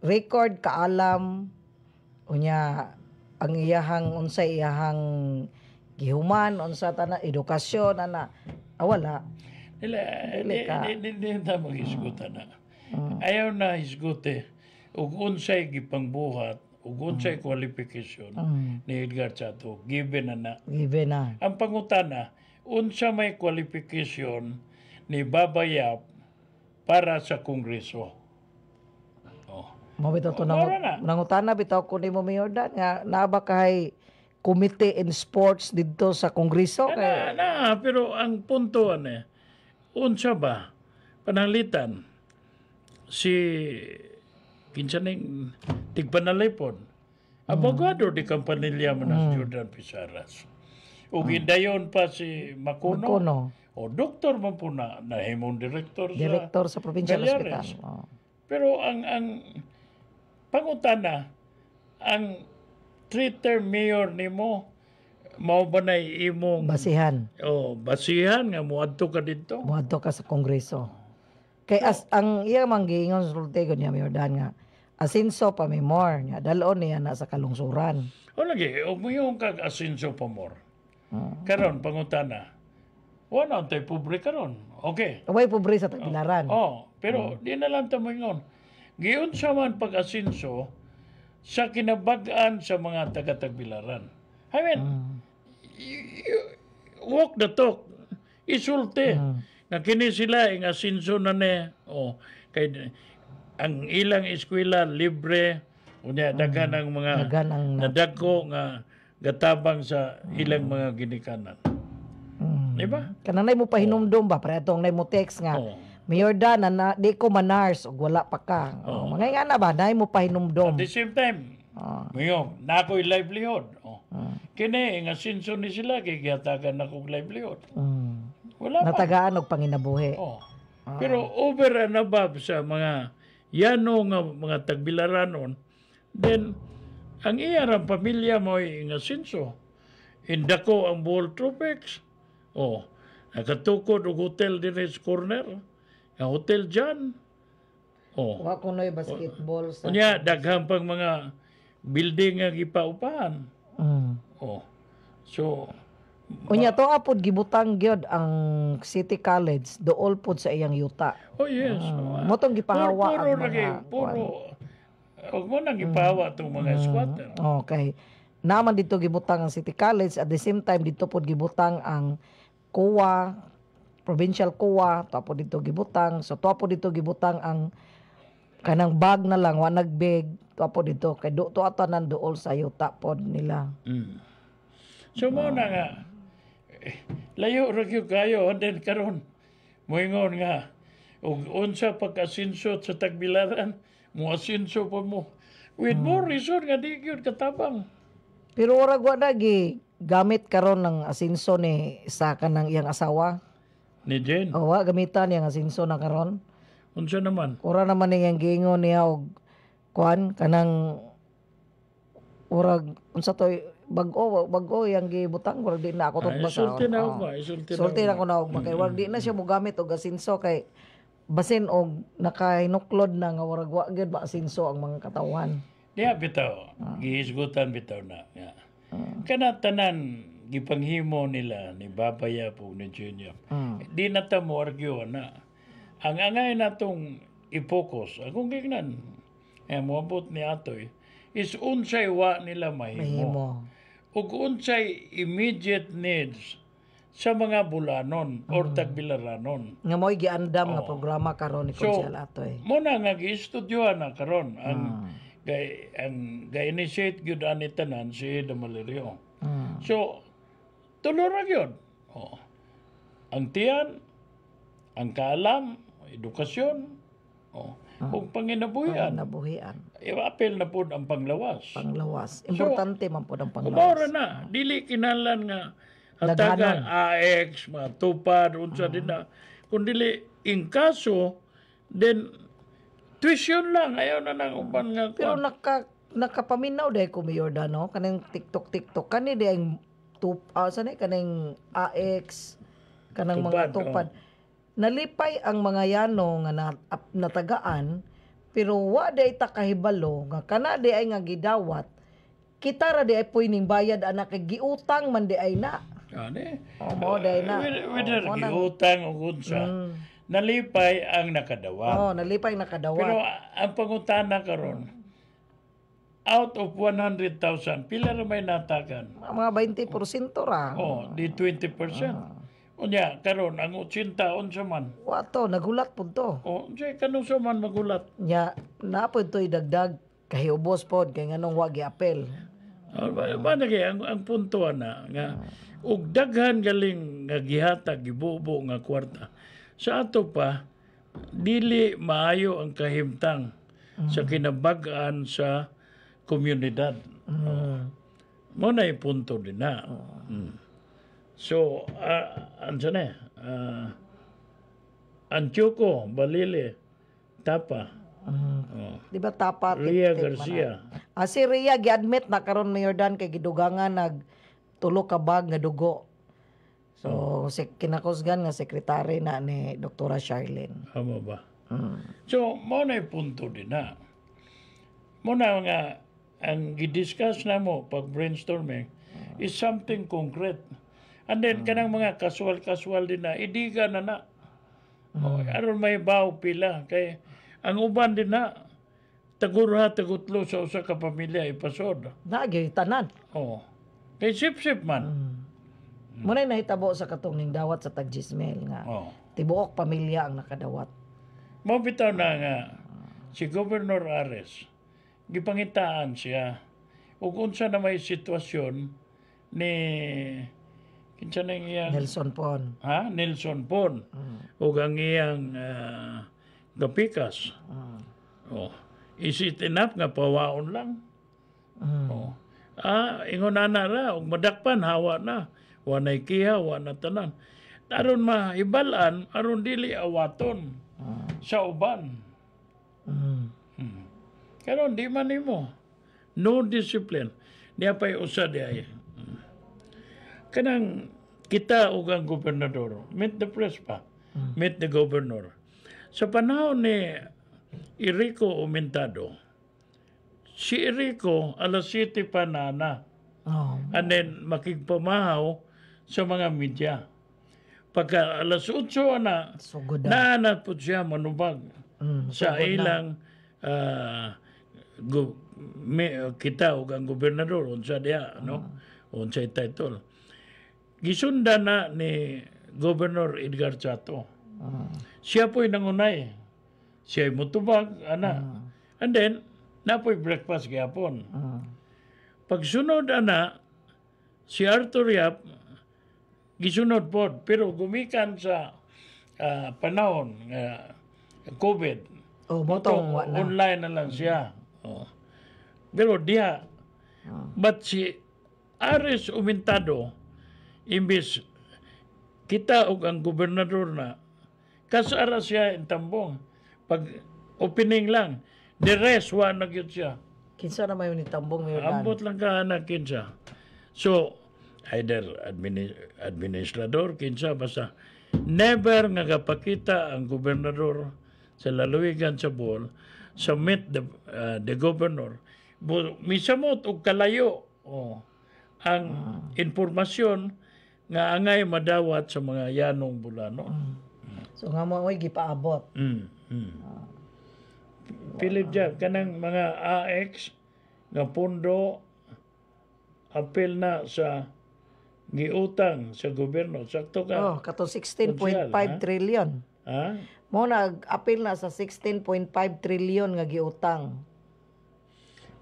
S4: Record kaalam unya ang iyahang unsay iyahang gihuman unsa ta edukasyon ana wala.
S3: Dili ta mag-isgutan na. Ayaw na isgute ug unsay gipangbuhat ug unsay qualification ni Edgar Chato given na.
S4: Given na.
S3: Ang pangutana, unsa may qualification ni Babayap para sa Kongreso?
S4: Mo bitaw to
S3: Wala na.
S4: nangutana bitaw ko nimo Mayor Dan nga naa ba kay Committee in Sports didto sa Kongreso kay
S3: Pero ang punto unsa ba pananglitan si kinsa ning tigpanalipon abogado di Campanilla man Jordan Pisaras ug indayon pa si Macuno.
S4: Macuno.
S3: O doktor man po na nahimong director
S4: Director sa Provincial
S3: Baleares.
S4: Hospital.
S3: Pero ang pangutana, ang 3-term mayor nimo mao ba na imong
S4: Basihan.
S3: basihan nga moadto ka dito?
S4: Muadto ka sa Kongreso. Kay ang iya man giingon sa Sultego niya Mayor Dan nga asinso pa may more niya dalon niya na sa kalungsuran.
S3: O lagi, o muyong kag asinso pa more. Karon pangutana. Wala tay pobre karon. Okay.
S4: Way pobre sa Tagbilaran.
S3: Pero di na lang tamingon. Giyon sa man pag-asinso sa kinabag-an sa mga taga-Tagbilaran. I mean, walk the talk. Isulti. Nga kini sila ing asinso na ne. Kay ang ilang eskwela libre unya daghan ang mga
S4: Daghan ang
S3: nadagko nga gatabang sa ilang mga ginikanan. Di ba?
S4: kananay mo pahinumdum ba pretong nay mo text nga.
S3: Oo.
S4: Mayor Dan na di ko manars ug wala pa ka. Mga nga na ba nay mo pahinumdum.
S3: At the same time, ngayon, na ako'y livelihood. Kini, nga sinso ni sila, kay gihatagan na kong livelihood. Wala pa.
S4: Natagaan og panginabuhi.
S3: Pero over and above sa mga yano nga mga Tagbilaranon, then, ang iyarang pamilya mo ay nga sinso. Indako ang Bohol Tropics. Nakatukod og hotel din sa corner. Ang hotel dyan.
S4: Wa ko noy basketball sa.
S3: Unya, daghang pang mga building nga gipaupahan. So,
S4: Unya to apod gibutang gyud ang City College dool pod sa iyang yuta.
S3: yes.
S4: Mo tong gipahawa
S3: Puro
S4: ang
S3: lagi,
S4: mga
S3: huwag mo nang ipahawa itong mga squatter.
S4: Okay. Naman dito gibutang ang City College at the same time dito pod gibutang ang COA, provincial COA, to po dito gibutang. So to po dito gibutang ang kanang bag na lang wa nagbeg, to po dito kay to ato nan dool sa yuta pod nila.
S3: So mo na nga, layo ragyo kayo, and then karon moingon nga, ug unsa pagkasinso sa Tagbilaran, mo asinso po mo. With more reason nga di gyud katabang.
S4: Pero ora wa na gi gamit karon ng asinso ni sa kanang iyang asawa.
S3: Ni Jen,
S4: O wa gamitan yang asinso na karon.
S3: unsa naman?
S4: Ora naman niyang giingon niya og kuan kanang urag unsa to bag-o yang gibutang wala di na ako tong basa.
S3: Isulti na ako, isulti na
S4: Sulti
S3: ako.
S4: na ko na og kay wala di na siya mogamit og asinso kay basin og nakahinuklod na nga warag wa gyud ba asinso ang mga katawan.
S3: Diya bitaw, gihisgutan bitaw na. Nga. Kana tanan gipanghimo nila ni Babaya po ni Junior. Di na ta mo argue na. Ang angay natong i-focus, akong gignan, moabot ni Atoy, is unsay wa nila mahimo.
S4: Mahimo.
S3: Ug unsay immediate needs sa mga Bulanon or Tagbilaranon.
S4: Nga mo'y giandam nga programa karon ni
S3: So,
S4: Konsel Atoy.
S3: muna nga gi-estudyohan na karon ang ga-initiate gyud ani tanan si Damalerio. So tulo ra gyud. Ang tiyan, ang kaalam, edukasyon, ug panginabuhian.
S4: Nabuhian.
S3: I-apel na pod ang panglawas.
S4: Panglawas. Importante man po ang
S3: Kumara
S4: panglawas.
S3: na, dili kinahanglan nga hatagan AX, mga tupad, unsa din na. Kung dili in kaso, then tuition lang, ayaw na nang uban nga.
S4: Pero nakapaminaw dahil ko Mayor Dano, kanang TikTok kani di ang sanay kanang AX kanang mga
S3: Tupad,
S4: tupad. Nalipay ang mga yano nga natagaan pero wa day ta kahibalo nga kana di ay nga gidawat kita ra di ay pwedeng bayad anak kay giutang man di ay na.
S3: Ani?
S4: Mo day na.
S3: Whether giutang o unsa, nalipay ang nakadawat.
S4: Nalipay nakadawat.
S3: Pero ang pangutana karon, out of 100,000, pila ra may natagan?
S4: Mga 20% ra.
S3: Di 20%. Unya, karon ang 80 unsa man.
S4: Wato nagulat pud to.
S3: Unya, kanong sa man magulat.
S4: Nya napod to idagdag kahiubos pod kay nganong wa giapel.
S3: Managi ang punto na nga ug daghan galing nga gihatag gibubo nga kwarta. Sa ato pa dili maayo ang kahimtang sa kinabag-an sa komunidad. Mo na yung punto din na. So, ansa na Antioko, Balile, Tapa,
S4: Di ba tapa
S3: Ria
S4: tip-tip
S3: Garcia.
S4: man na. Si Ria gi-admit na karon Mayor Dan kay gidugangan nag tulo ka bag nga dugo. So si kinakusgan nga sekretary na ni Dr. Charlene.
S3: Amo ba? So, mo na yung punto din na. Mo na nga, ang gidiscuss na mo pag brainstorming is something concrete. And then, kanang mga casual din na, idiga na na. Aron may baw pila kay ang uban din na tagurha tagutlo sa usa ka pamilya ipasod.
S4: Nagyoy tanan.
S3: Oh. Kay sip-sip man.
S4: Muna nahitabo sa katong ning dawat sa Tagjismel nga.
S3: Oh.
S4: Tibuok pamilya ang nakadawat.
S3: Mao bitaw na nga si Governor Ares gipangitaan siya ug unsa na may sitwasyon ni kinsa na iyang
S4: Nelson Pon.
S3: Nelson Pon ug ang iyang gapikas. Oh. Is it enough nga pawaon lang? Oh. Ingon na ra ug madakpan hawa na. Wa na ikiha, wa na tanan. Aron maibalan, aron dili awaton sa uban. Karon di man nimo. No discipline. Diya pa'y usa di ay. Kanang kita ug ang gobernador, meet the press pa. Meet the governor. Sa panahon ni Irico Umentado, si Irico alas 7 pa na.
S4: Oh.
S3: And then makigpamahaw sa mga media. Pagka alas 8 na,
S4: Sugod na.
S3: naanat po siya manubag sa ilang kita o ang gobernador unsa diya unsa title. Gisunda na ni Governor Edgar Chato. Siya po'y nangunay. Siya'y mutubag, and then, napo'y breakfast gayapon. Pagsunod si Arthur Yap, gisunod po, pero gumikan sa panahon COVID.
S4: Motong wa na.
S3: Online na lang siya. Pero diha, but si Ares Umentado, imbis kita og ang gobernador na, kasara siya in Tambong. Pag opening lang, the rest, wa na gyud siya.
S4: Kinsa na may nitambong mi
S3: Ambot lang ka na kinsa. So, either administrador, kinsa, basta never nga kapakita ang gobernador sa lalawigan sa Bohol sa meet the governor. Misamot og kalayo ang informasyon nga angay madawat sa mga yanong Bulano.
S4: So nga mo ay gipaabot.
S3: Philip Jack, kanang mga AX nga pondo apel na sa giutang sa gobyerno. Sakto ka?
S4: Kato 16.5
S3: Sosyal, ha?
S4: trillion.
S3: Ha?
S4: Mo nag-apil na sa 16.5 trillion nga giutang.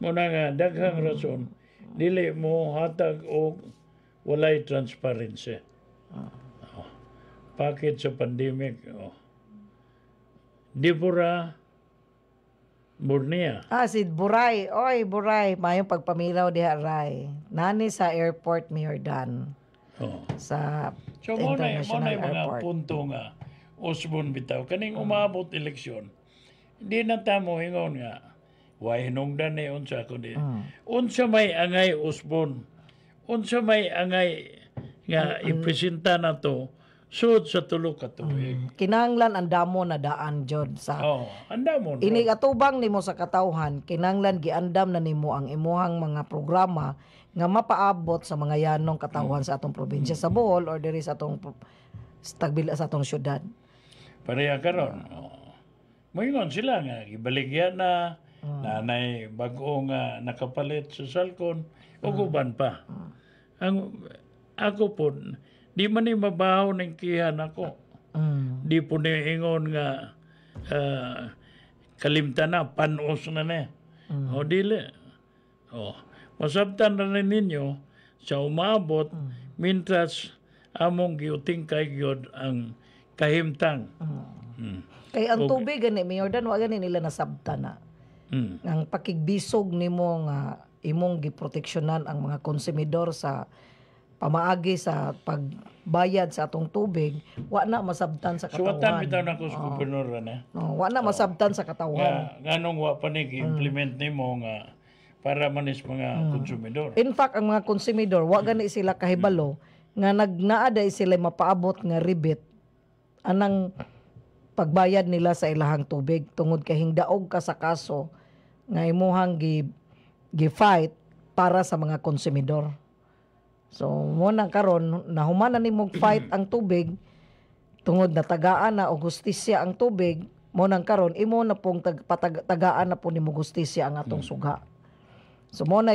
S3: Muna nga, daghang rason, dili mo hatag o walay transparency. Pakit sa pandemic. Deborah Bornia.
S4: Si Buray. Oy, Buray. Mayong pagpamilaw diha, Ray. Nani sa airport, Mayor Dan. Sa
S3: So, mo na
S4: international
S3: yung mga
S4: airport.
S3: punto nga, Osborne bitaw, kaning umabot eleksyon, hindi na tamo hingon nga, why hinungdan ni unsa kundi. Unsa may angay Osborne, unsa may angay nga ipresenta na to, sud sa tulo ka tuig.
S4: Kinanglan ang damo na daan jud sa
S3: Anda mo.
S4: Inig atubang nimo sa katawhan, kinanglan giandam na nimo ang imuhang mga programa nga mapaabot sa mga yanong katawhan sa atong probinsya sa Bohol or diri sa atong tagbila sa atong syudad.
S3: Pareha karon. Moingon sila nga gibaligya na nanay bag-o nga nakapalit sa salkon ug uban pa. Ang ako po di man ni mabaho ng kihan ako. Di po ni ingon nga kalimtan na, panos na na. O dili. Masabtan na rin ninyo sa umabot mintas among giuting kay gyud ang kahimtang.
S4: Kay ang tubig gani Mayor Dan wa gani nila nasabtan na. Ang pakigbisog nimo nga imong giproteksyonan ang mga konsumidor sa pamaagi sa pagbayad sa atong tubig, wa na masabtan sa
S3: Suwatan
S4: katawan.
S3: bitaw na ko sa gobernador na.
S4: Wa na masabtan sa katawan.
S3: Nganong wa pa ni implement nimo nga para manis mga konsumidor.
S4: In fact, ang mga konsumidor, wa gani sila kahibalo nga nagnaaday sila mapaabot nga rebate anang pagbayad nila sa ilahang tubig tungod kay hingdaog ka sa kaso nga imuhang gi-fight para sa mga konsumidor. So, mo nang karon nahuman na nimong fight ang tubig tungod na tagaan na og hustisya ang tubig, mo nang karon imo na pong tagaan na po nimo hustisya ang atong suga. So mo na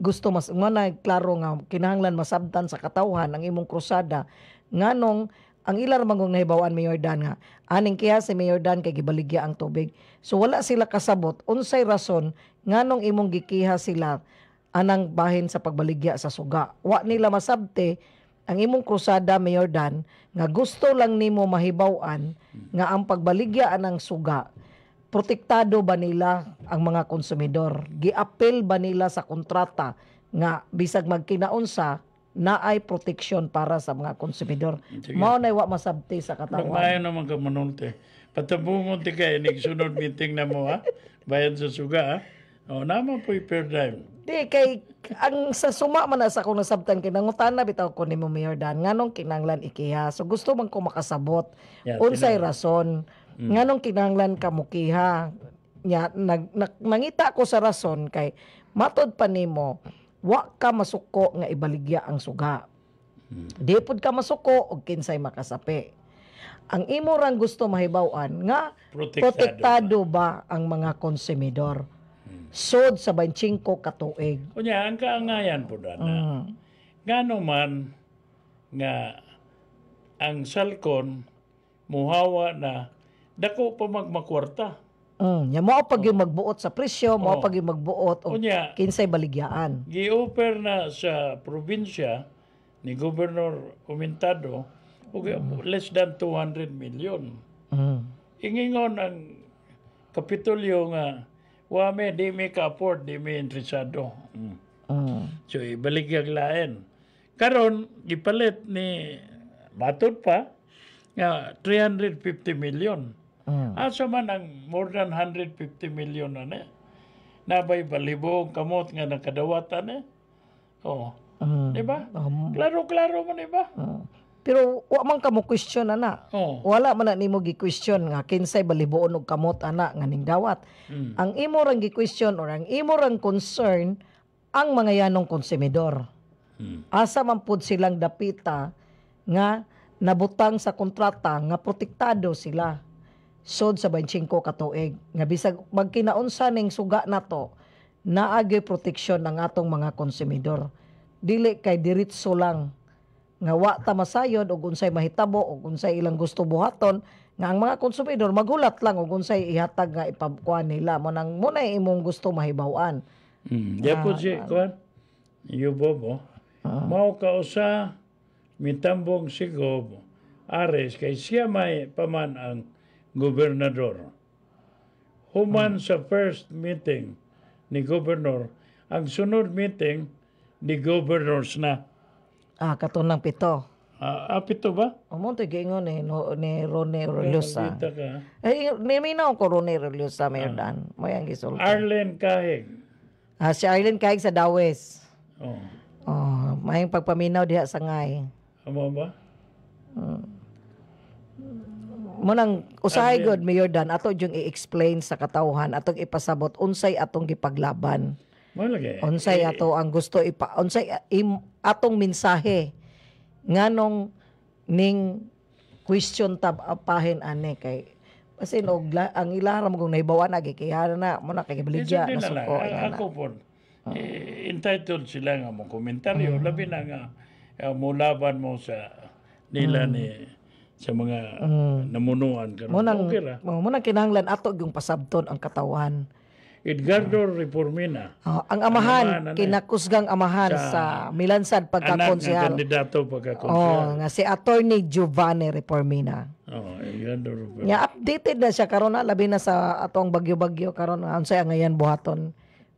S4: gusto mo na klaro nga kinahanglan masabtan sa katawhan ang imong krusada nganong ang ilar mangong nahibawan Mayor Dan nga aning kiha si Mayor Dan kay gibaligya ang tubig. So wala sila kasabot unsay rason nganong imong gikiha sila anang bahin sa pagbaligya sa suga. Wa nila masabte ang imong krusada Mayor Dan nga gusto lang nimo mahibaw-an nga ang pagbaligya anang suga protektado ba nila ang mga konsumidor? Gi-appeal ba nila sa kontrata nga bisag magkinaunsa na ay proteksyon para sa mga konsumidor? Mao na wa masabti sa katawan.
S3: Magmayo naman ka manunti. Patabungon ti ka, sunod meeting na mo ha? Bayan sa suga ha? O, naman po fair time.
S4: Di, kay, ang sa suma man na sa kung nasabtan, kinangutan na bitaw ko ni mo Mayor Dan, nganong kinanglan ikiha. So gusto man ko makasabot,
S3: Yeah,
S4: unsay rason, nganong kinanglan ka mukiha. Nya, nangita ko sa rason kay, matod pa nimo, wa ka masuko nga ibaligya ang suga. Di pud ka masuko, og kinsay makasapi. Ang imo rang gusto mahibaw-an nga protektado ba ang mga konsumidor? Sod sa 25 katuig.
S3: Kunya, ang kaangayan po na, gano man nga ang salkon muhawa na dako pa magmakwarta.
S4: Nya mo pag yung magbuot sa presyo, mo pag yung magbuot og
S3: Kunya,
S4: kinsay baligyaan.
S3: gi-offer na sa probinsya ni Governor Umentado less than 200 million. Ingingon ang Kapitolyo nga wame di may ka-afford, di may interesado. So, ibalik yung lain. Karon, gipalit ni Batod pa, nga 350 million. Asa man ang more than 150 million na na. Nabay balibong kamot nga nakadawatan eh. Oh. Di ba? Klaro-klaro man, di ba?
S4: Pero wa man ka mo question ana. Wala man na nimo gi-question nga kinsay balibuon og kamot ana nga ning dawat. Ang imo rang gi-question or ang imo rang concern ang mga yanong konsumidor. Asa man pud silang dapita nga nabutang sa kontrata nga protektado sila sod sa 25 katuig nga bisag magkinaunsa ning suga nato naagi proteksyon ng atong mga konsumidor. Dili kay diretso lang nga wa ta masayod og unsay mahitabo og unsay ilang gusto buhaton nga ang mga konsumidor maghulat lang og unsay ihatag nga ipabkuan nila mo nang muna imong gusto mahibaw-an.
S3: Diapos si kuan Yubobo mao ka usa mitambong si Gob Ares kay siya may paman ang gobernador. Human sa first meeting ni gobernador, ang sunod meeting ni governors na.
S4: Katunang pito.
S3: Pito ba?
S4: Amo to giingon ni Ronnie Relusa.
S3: Dita ka.
S4: Minaw ko Ronnie Relusa Mayor Dan. Mo yang gisulti.
S3: Arlen Kahig.
S4: Si Arlen Kahig sa Dawes.
S3: Oh.
S4: Mayang pagpaminaw diha sa ngay.
S3: Amo ba?
S4: Munang usahay god Mayor Dan ato yung i-explain sa katawhan atong ipasabot unsay atong gipaglaban.
S3: Malagay.
S4: Unsay ato ang gusto unsay atong mensahe nganong ning question tab apahin ane kay kasi ang ilara mo kung nahibawan na kaya na mo na kay baligya na suko
S3: ako po entitled sila nga mo komentaryo labi na nga mulaban mo sa nila ni sa mga namunuan karon.
S4: Munang kinahanglan ato yung pasabton ang katawan.
S3: Edgardo Reformina.
S4: Ang amahan, kinakusgang amahan sa Milansad pagkakonsehal.
S3: Anak ng kandidato pagkakonsehal.
S4: Nga si Attorney Giovanni Reformina.
S3: Edgardo Reformina.
S4: Nga updated na siya karon na labi na sa atong bagyo-bagyo karon unsay ang ngayon buhaton.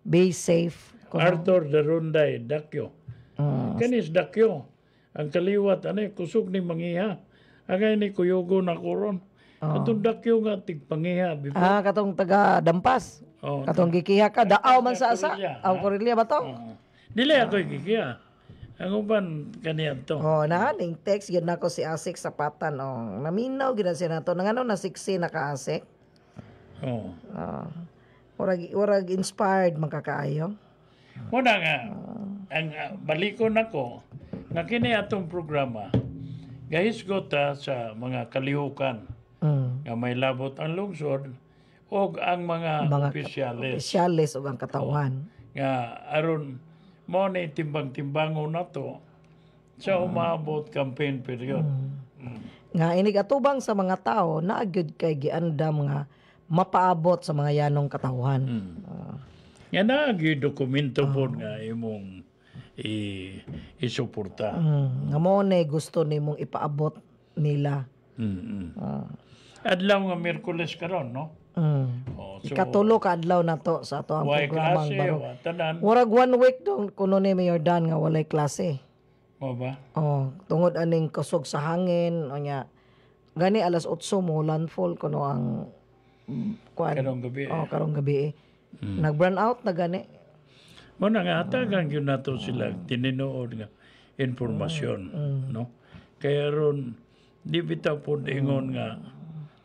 S4: Be safe.
S3: Arthur Darunday Dakyo. Kanis Dakyo. Ang kaliwat kusog ni mangiha. Agay ni kuyugo na koron. Katong Dakyo nga tigpangiha.
S4: Katong taga Dampas. Katong gikiha ka daaw man sa asa. Correlia ba to?
S3: Dili ako gikiha. Ang uban kaniya to.
S4: Ning text gyud nako si Asik sa patan. Naminaw gyud siya nato. Nangano na siksi na ka Asik. Warag inspired man kakaayo.
S3: Muna nga ang balikon nako nga kini atong programa gahisgot ta sa mga kalihukan nga may labot ang lungsod o ang mga opisyalis
S4: Opisyalis o ang katawan.
S3: nga aron mo na timbang-timbango na to sa umabot campaign period.
S4: Nga inig atubang sa mga tao naagyud kay giandam nga mapaabot sa mga yanong katawan.
S3: Nga naagi dokumento po nga imong isuporta.
S4: Nga mo na gusto nimong ipaabot nila.
S3: Adlaw nga Miyerkules karon, no? Oh, so,
S4: Ikatulo ka adlaw na to sa ato ang
S3: way
S4: programang
S3: klase,
S4: baro.
S3: tanan,
S4: Murag 1 week dong kuno ni Mayor Dan nga walay klase.
S3: mo ba?
S4: Oh, tungod aning kusog sa hangin o nya. Gani alas 8 mo landfall kuno ang kuan.
S3: Karong gabi.
S4: Oh, karong gabi. Nag-burn out na gani.
S3: Mo na nga hatagan yun nato sila tininood nga informasyon, no? Kaya ron di bitaw po ingon nga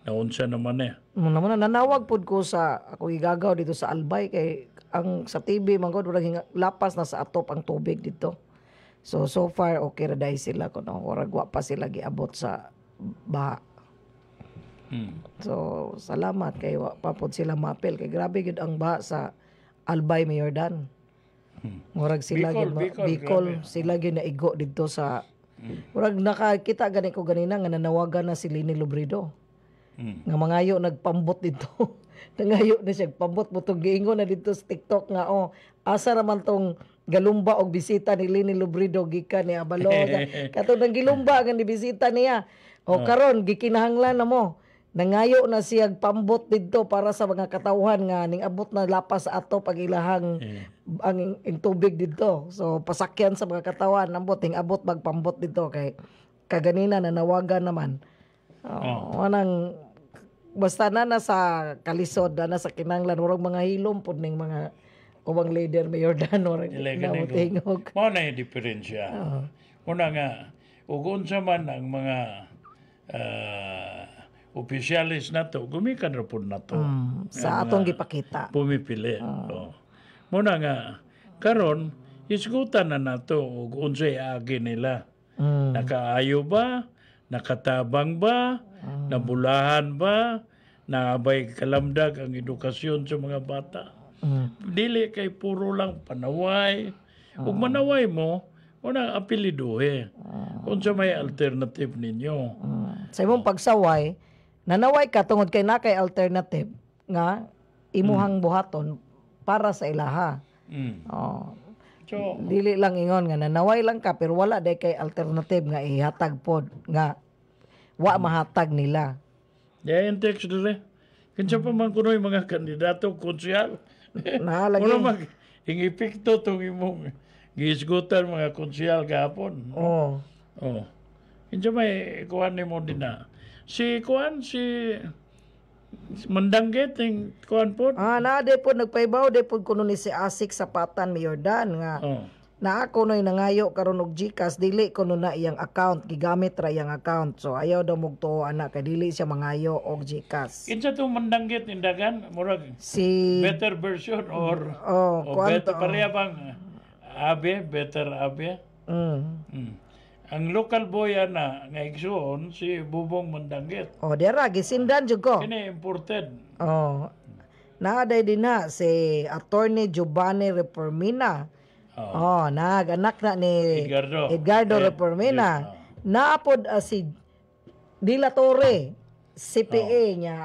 S3: naunsa naman eh.
S4: Naman nanawag pud ko sa ako igagaw dito sa Albay kay ang sa TV manggod murag lapas na sa atop ang tubig dito. So far okay ra dai sila kuno murag wa pa sila giabot sa baha. So salamat kay wa pa pud sila mapil kay grabe gid ang baha sa Albay Mayor Dan. Murag sila
S3: Bicol,
S4: sila gyud naigo dito sa murag nakakita gani ko ganina nga nanawagan na si Lini Lubredo. Nga mangayo nagpambot dito. Nangayo na siya pambot butong giingon na dito sa TikTok nga asa raman tong galumba og bisita ni Lini Lubredo gikan ni Abalo. Katong nang gilumba nga ni bisita niya. Karon gikinahanglan na mo. Nangayo na siya pambot dito para sa mga katawhan nga ning abot na lapas sa ato pag ilahang ang tubig dito. So pasakyan sa mga katawan nambot ting abot magpambot dito kay kaganina nanawagan naman. Wanang basta na sa kalisod na sa kinanglan urang mga hilom pud ning mga ubang leader Mayor Dan urang namutingog.
S3: Mo na yung diferensya. Una nga ug unsa man ang mga opisyalis nato gumikan ra pud nato.
S4: Sa atong gipakita.
S3: Pumipili. Muna nga karon isgutan na nato ug unsay agi nila. Nakaayo ba? Nakatabang ba? Nabulahan ba? Naabay kalamdag ang edukasyon sa mga bata? Dili kay puro lang panaway. Ug manaway mo, unang apeliduhe. Unsa may alternative ninyo?
S4: Sa imong pagsaway, nanaway ka tungod kay na kay alternative nga imuhang buhaton para sa ilaha. So, dili lang ingon nga nanaway lang ka pero wala day kay alternative nga ihatag pod nga wa mahatag nila.
S3: Yan text dili. Kinsa pa man kuno yung mga kandidato konsyal.
S4: Nahalagi.
S3: Kuno mag ingipikto tong imong giisgutan mga konsyal gahapon. Kinsa may kuan nimo din na. Si Mandangget ng kuan po.
S4: Na de po nagpaibaw de po kuno ni si Asik Sapatan Mayor Dan nga. Na ako noy nangayo karon og GCash dili kuno na iyang account gigamit ra iyang account. So ayaw daw mugtuo ana kay dili siya mangayo og GCash.
S3: Kinsa to Mandangget indagan murag
S4: Si
S3: better version or
S4: kuan
S3: better pareha bang better abe? Ang local boy na nga igsoon si Bubong Mandangget.
S4: dira gisindan jud ko.
S3: Kini imported.
S4: Naaday din na si Attorney Giovanni Reformina. Nag-anak na ni Edgardo Reformina. Naapod si Dila Torre, CPA niya,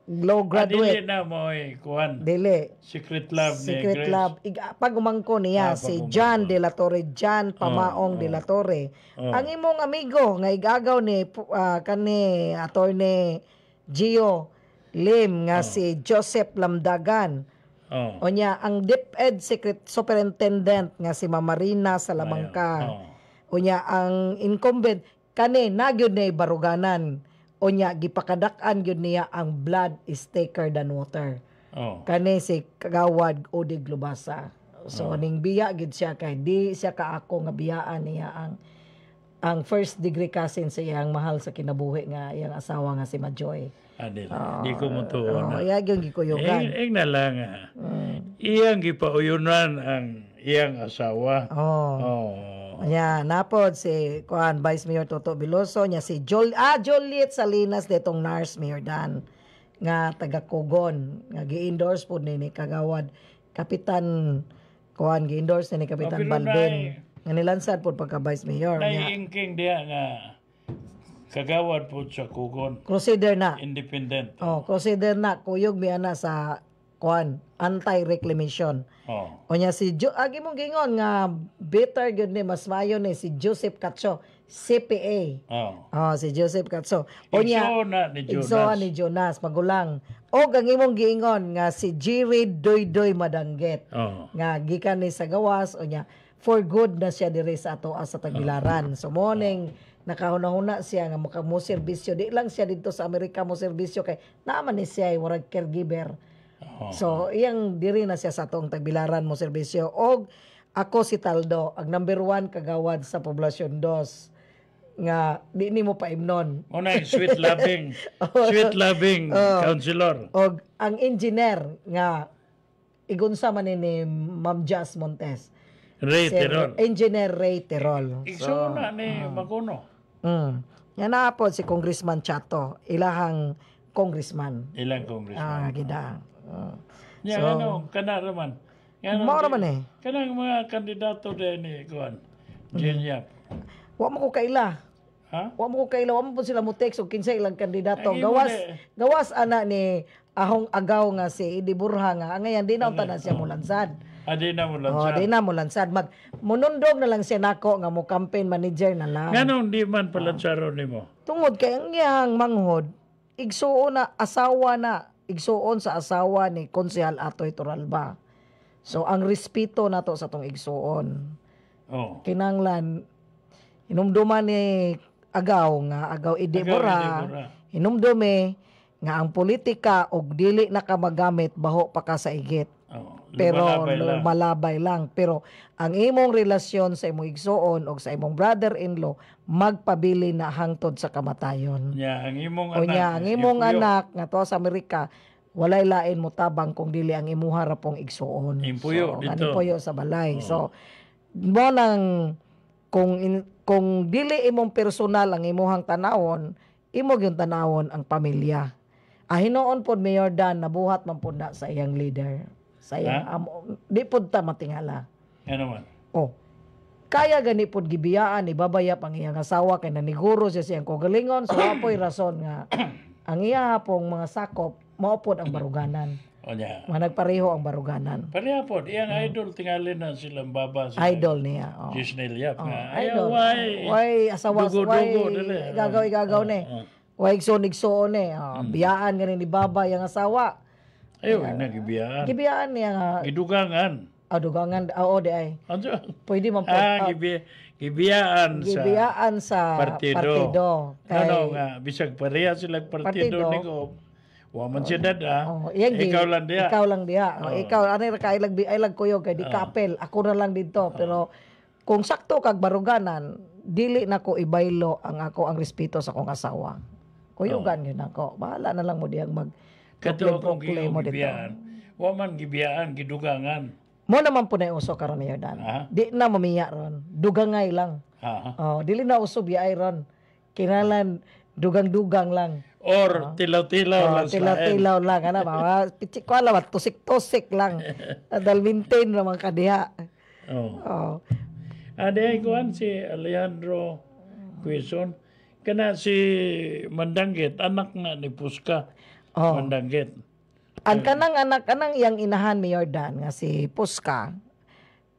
S4: law graduate.
S3: Dili na mo kuan.
S4: Dili.
S3: Secret lab ni
S4: Secret
S3: Grace.
S4: lab. Pag umangko niya, si John De La Torre, John Pamaong De La Torre. Ang imong amigo, nga igagaw ni kani Attorney Gio Lim, nga si Joseph Lamdagan. Onya, ang DepEd Secret Superintendent, nga si Mamarina Salamangka. Onya, ang incumbent, kani, nagyod na baruganan. Onya, gipakadak-an gyud niya ang blood is thicker than water. Kani si Kagawad Odig Lubasa. So ning biya gid siya kay di siya kaako nga biyaan niya ang first degree cousin sa iyang mahal sa kinabuhi nga iyang asawa nga si Majoy.
S3: Di ko mutuon.
S4: Iya gyud gikuyogan.
S3: Na lang. Iyang gipauyunan ang iyang asawa.
S4: Nya napod si kuan Vice Mayor Toto Biloso nya si Joliet Salinas detong Nars Mayor Dan nga taga Kugon nga gi-endorse po ni kagawad Kapitan kuan gi-endorse ni Kapitan
S3: pero
S4: Balbin nga nilansad po pagka Vice Mayor nya
S3: Naiingking diya nga kagawad po sa Kugon.
S4: consider na
S3: Independent.
S4: consider na kuyog mi ana sa kuan anti-reclamation. O nya si agi mong gingon nga better gyud ni mas mayo ni si Joseph Catso CPA. Si Joseph Catso. O nya
S3: Igsoon
S4: ni Jonas magulang. O ang imong giingon nga si Jerry Doydoy Madangget. Nga gikan ni sa gawas o nya for good na siya diri sa ato sa Tagbilaran. So morning nakahuna-huna siya nga mo serbisyo. Di lang siya dito sa Amerika mo serbisyo kay naaman ni siya warag caregiver. So, iyang diri na siya sa atong Tagbilaran mo serbisyo. Og ako si Taldo, ang number 1 kagawad sa Poblasyon 2 nga di ni mo paimnon.
S3: Unay sweet loving. Sweet loving counselor.
S4: Og ang engineer nga igunsa man ni Ma'am Jazz Montes.
S3: Ray Terol.
S4: Engineer Ray Terol.
S3: Igsoon na ni Maguno.
S4: Yan na po si Congressman Chato, ilahang congressman.
S3: Ilang congressman.
S4: Gida.
S3: Ya, so, kana raman.
S4: Mao raman eh.
S3: Kanang mga kandidato din ni Kuan. Jenyap.
S4: Wa mo ko kaila.
S3: Ha?
S4: Wa mo ko kaila, wa mo po sila mo text og kinsa ilang kandidato.
S3: Ay, imo
S4: Gawas ana ni ahong agaw nga si Idi Burha nga ngayon di na tanan siya mulansad.
S3: Di na mo lansad.
S4: Di na mo lansad. Munundog na lang siya nako nga mo campaign manager na lang.
S3: Nganong di man palansaron nimo?
S4: Tungod kay ang iyang manghod igsuon na asawa na igsuon sa asawa ni Konsehal Atoy Toralba. So ang respeto nato sa tong igsuon. Kinanglan hinumduman ni agaw Idi Burha. Hinumdume nga ang politika og dili na ka magamit baho pa ka sa igit. Pero malabay lang. Pero ang imong relasyon sa imong igsuon o sa imong brother-in-law magpabili na hangtod sa kamatayon.
S3: Ang imong
S4: ang imong anak nga to sa Amerika walay lain mo tabang kung dili ang imuha ra pong igsuon.
S3: Impuyo dito.
S4: Impuyo sa balay. So mo nang kung dili imong personal ang imuhang tanawon, imo gyud tanawon ang pamilya. Hinoon pod Mayor Dan nabuhat man pod na sa iyang leader. Sayang di pod ta matingala.
S3: Ano man?
S4: Kaya gani pod gibiyaan ibabaya pang iyang asawa kay naniguro siya siyang kogalingon so apoy rason nga ang iya pong mga sakop mao pod ang baruganan. Nagpareho ang baruganan.
S3: Pareha pod iyang idol tingali na silang baba sa
S4: idol niya.
S3: Disney Yap nga.
S4: Idol. Why asawa gagaw ni. Why igsoon ni. Biyaan ganin ni baba yang asawa.
S3: Ayaw, nagibiyaan.
S4: Gibiyaan niya nga.
S3: Gidugangan.
S4: Dugangan. Oo, di ay. Pwede man po.
S3: Gibiyaan sa partido.
S4: Ano
S3: nga, bisag pareha silang partido ni ko. Waman siya dada.
S4: Ikaw lang diha. Ikaw, ano kailag kuyog kay di kapel. Ako na lang dito. Pero kung sakto kag baruganan, dili na ko ibaylo ang respeto sa kong asawa. Kuyugan yun ako. Bahala na lang mo diyang
S3: Kato kung gibiyaan. Waman gibiyaan, gidugangan.
S4: Mo naman po na uso karon niyo Dan. Di na mamiya ron. Dugangay lang. Dili na uso biyay ron. Kinalan dugang-dugang lang.
S3: Or tilaw-tilaw lang sa
S4: tilaw-tilaw lang. Ano ba? Pichik ko alam, tusik-tusik lang. Dahil maintain naman kadiha.
S3: Aday kuan si Alejandro Quezon. Kana si Mandanggit, anak nga ni Puska. Mandanggit.
S4: Ang kanang anak, kanang iyang inahan Mayor Dan, nga si Puska,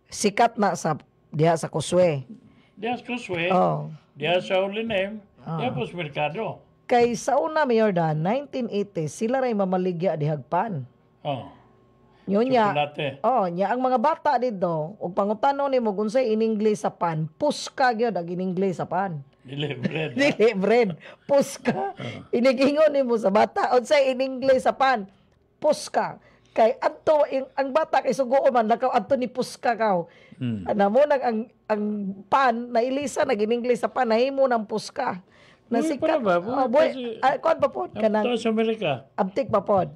S4: sikat na sa diha sa Kuswe.
S3: Diha sa Kuswe? Diha sa Ulinem? Diha po sa Merkado?
S4: Kay sa una Mayor Dan, 1980, sila ray mamaligya di hagpan.
S3: Chocolate.
S4: Nya ang mga bata dito, ug pangutano nimo unsay in English sa pan, Puska gyud ang in English sa pan.
S3: Dili bread.
S4: Dili bread. Puska. Inigingon nimo sa bata unsay in English sa pan, Puska. Kay adto ang bata kay sugo man lakaw adto ni Puska kaw. Mo nag ang pan na ilisa nag in English sa pan nahimo ng Puska.
S3: Nasikat.
S4: Kuan pa pod kanang
S3: sa Amerika.
S4: Abtik pa pod.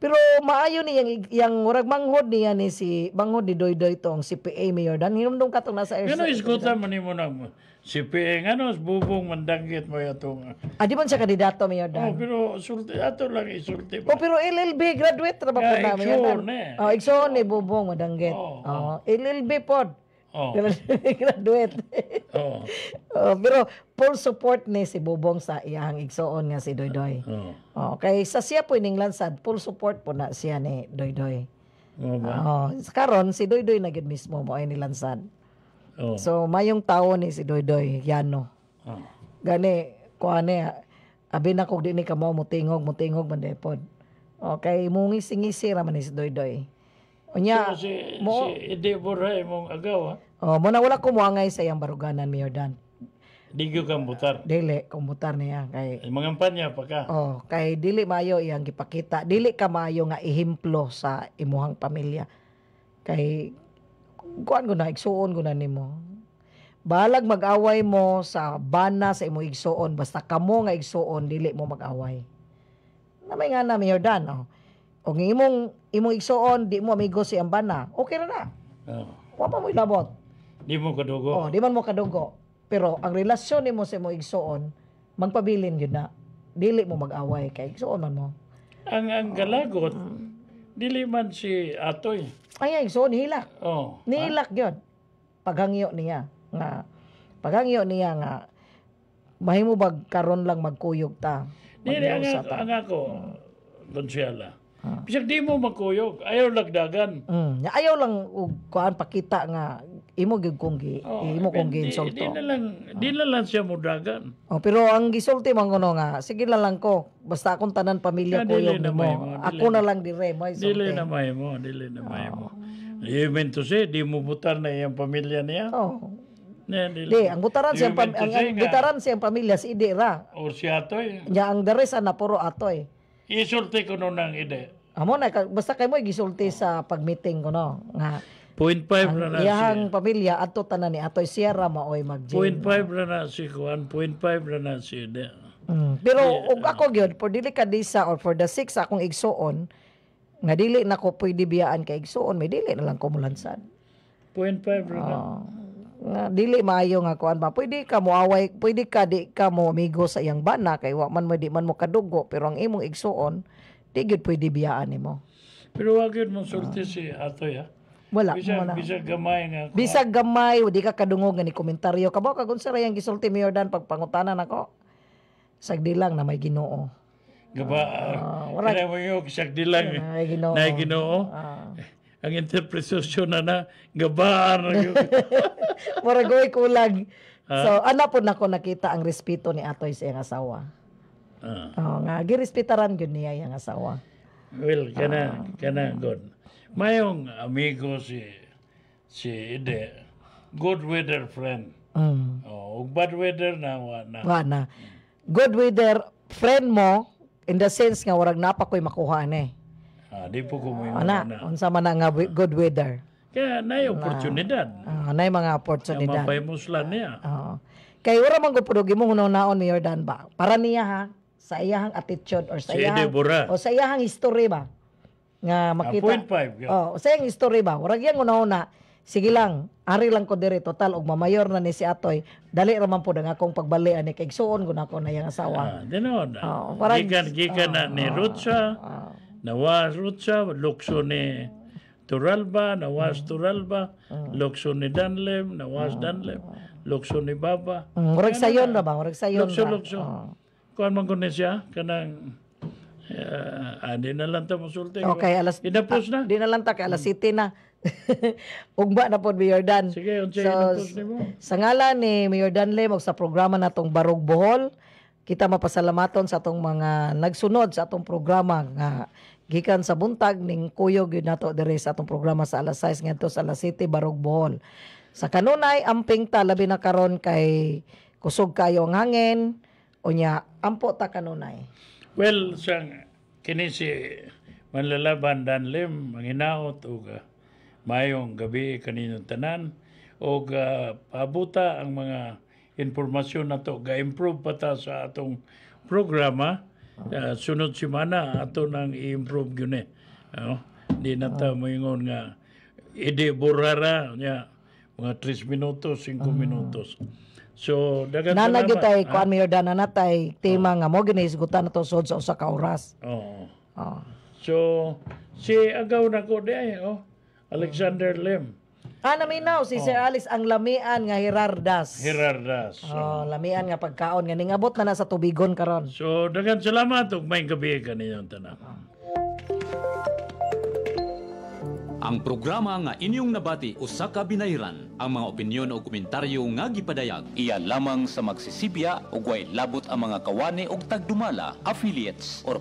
S4: Pero maayo ni yang murag manghod niya ni si manghod ni Doydoy tong si PA Mayor Dan hinumdum ka tong nasa
S3: Gano iskuta man nimo na si PA ngano bubong mandanggit mo yatong.
S4: di man siya kandidato Mayor
S3: Oh,
S4: Dan.
S3: pero sulti ato lang isulti
S4: Oh,
S3: ba.
S4: pero LLB graduate ra ba po
S3: Yeah,
S4: na Mayor Dan?
S3: igsoon eh.
S4: Oh, igsoon ni Bubong madanggit.
S3: Oh,
S4: LLB pod.
S3: Oh.
S4: Graduate.
S3: Oh.
S4: Pero full support ni si Bubong sa iyang igsoon nga si Doydoy.
S3: Oh.
S4: Kay sa siya po ining lansad, full support po na siya ni Doydoy.
S3: Mo ba?
S4: Karon si Doydoy na gid mismo mo ay nilansad.
S3: Oh.
S4: So mayong tawo ni si Doydoy Yano.
S3: Oh.
S4: Gani kuane abi na kog di ni kamo mutingog man depod. Okay, mungisi-ngisi ra man ni si Doydoy. Unya
S3: Pero si
S4: mo
S3: Ede Boray mong agaw
S4: mo na wala ko muangay sa iyang baruganan Mayor Dan.
S3: Di gyud kang butar.
S4: Dili komputar niya kay
S3: Mangampanya pa ka.
S4: kay dili maayo iyang gipakita. Dili ka maayo nga ehemplo sa imuhang pamilya. Kay kuan ko na igsuon ko na nimo. Balag mag-away mo sa bana sa imong igsuon basta kamo nga igsuon dili mo mag-away. Namay nga na Mayor Dan. Og imong igsuon di mo amigo si ang bana. Okay ra na.
S3: Oh.
S4: Wa pa mo ilabot.
S3: Di mo kadugo.
S4: Di man mo kadugo. Pero ang relasyon nimo sa imong igsuon magpabilin gyud na. Dili mo mag-away kay igsuon man mo.
S3: Ang galagot dili man si Atoy.
S4: Ay igsuon hilak.
S3: Oh.
S4: Nilak gyud. Paghangyo niya nga mahimo bag karon lang magkuyog ta.
S3: Dili
S4: Maglusa ta.
S3: ang ako Gonzala. Bisag di mo makuyog, ayaw lagdagan.
S4: Ayaw lang og kuan pakita nga imo gyud kong imo kong ginsulto.
S3: Di na lang siya mudagan.
S4: Pero ang gisulti man kuno nga sige na lang ko basta akong tanan pamilya
S3: Dili
S4: kuyog
S3: na
S4: nimo.
S3: may mo,
S4: Ako na lang dire mo
S3: Dili na may mo. You meant to say, di mo butar na iyang pamilya niya?
S4: Di, ang butaran siyang butaran siyang pamilya si Ide ra.
S3: O si Atoy?
S4: Nya ang dares na puro atoy.
S3: Isulti ko nun ng ide.
S4: Amo na basta kay mo gisulti sa pag-meeting ko no nga
S3: 0.5 na na
S4: iyang
S3: si...
S4: pamilya adto tanan ni atoy Sierra maoy mag-jail.
S3: 0.5 na na si Juan, 0.5 na na si ide.
S4: Pero og ako gyud for dili ka disa or for the 6 akong igsuon nga dili na ko pwede biyaan kay igsuon may dili na lang ko mulansan.
S3: 0.5 na na.
S4: Nga dili maayo nga kuan ba pwede ka mo away pwede ka di ka mo amigo sa iyang bana kay wa man mo di man mo kadugo pero ang imong igsuon di gyud pwede biyaan nimo.
S3: Pero wag yun mong sulti si Atoy ha.
S4: Wala.
S3: Bisag gamay nga.
S4: Bisag gamay, di ka kadungog nga ni komentaryo. Kabaw kag unsa ra yang gisulti Mayor Dan pagpangutanan ako. Sagdi lang na may Ginoo.
S3: Gaba, kaya mo yung sakdilang
S4: May Ginoo.
S3: na Ginoo. Ang interpretasyon na gabaan na yun.
S4: Muragoy kulag. So ana po nako nakita ang respeto ni Atoy sa iyang asawa. Nga girespetaran gyud niya iyang asawa.
S3: Well, kana good. Mayong amigo si Ide, good weather friend. Ug bad weather na na.
S4: Wa na. Good weather friend mo in the sense nga warag napa koy makuha ni.
S3: Di po ko mo
S4: Ana, unsa man na nga good weather.
S3: Kaya na oportunidad.
S4: Nay mga oportunidad.
S3: Mapay muslan niya.
S4: Kay wala man gud pud imong naon Mayor Dan ba? Para niya ha sa iyahang attitude or sa
S3: Si
S4: iyahang
S3: Deborah.
S4: o sa iyahang history ba nga makita.
S3: 0.5.
S4: Sa iyang history ba? Warag yang una sige lang, ari lang ko diri total og mamayor na ni si Atoy. Dali ra man pud ang akong pagbalian ni kay igsuon gud ako na iyang asawa.
S3: Dinon.
S4: parang-
S3: Gikan na ni Rutsa. Nawas Rutsa, lukso ni Turalba, nawas Turalba, lukso ni Danlem, nawas Danlem, lukso ni Baba.
S4: Warag sayon ra ba? Warag sayon ra.
S3: Lukso. Kuan man kunin siya kanang di na lang ta musulti.
S4: Okay,
S3: Inapos na.
S4: Di na lang ta kay alas 7 na. Ugba na pod Mayor Dan.
S3: Sige, unsa inapos nimo?
S4: Sa ngalan ni Mayor Danlem og sa programa natong Barog Bohol, kita mapasalamaton sa atong mga nagsunod sa atong programa nga gikan sa buntag ning kuyog gyud nato diri sa atong programa sa alas 6 ngadto sa alas 7 Barog Bohol. Sa kanunay amping ta labi na karon kay kusog kayo ang hangin unya ampo ta kanunay.
S3: Well, kini si Manlalaban Danlem, manginaot og mayong gabi kaninyo tanan og paabuta ang mga informasyon nato ga-improve pa ta sa atong programa sunod semana ato nang i-improve yun eh. Di na ta moingon nga ide burara nya mga 3 minutos, 5 minutos. So dagan
S4: Nanag
S3: salamat.
S4: tay kuan mayor dana natay tema nga mo ginisgutan nato sod sa usa ka oras.
S3: Oo.
S4: Oh.
S3: So si agaw na ko di Alexander Lim.
S4: Naminaw si Sir Alice ang lamian nga Hirardas.
S3: Hirardas.
S4: Lamian nga pagkaon nga ningabot na sa tubigon karon.
S3: So dagan salamat ug may gabi kaninyong tanan.
S1: Ang programa nga inyong nabati usa ka binayran, ang mga opinyon o komentaryo nga gipadayag iya lamang sa magsisibya ug way labot ang mga kawani ug tagdumala, affiliates or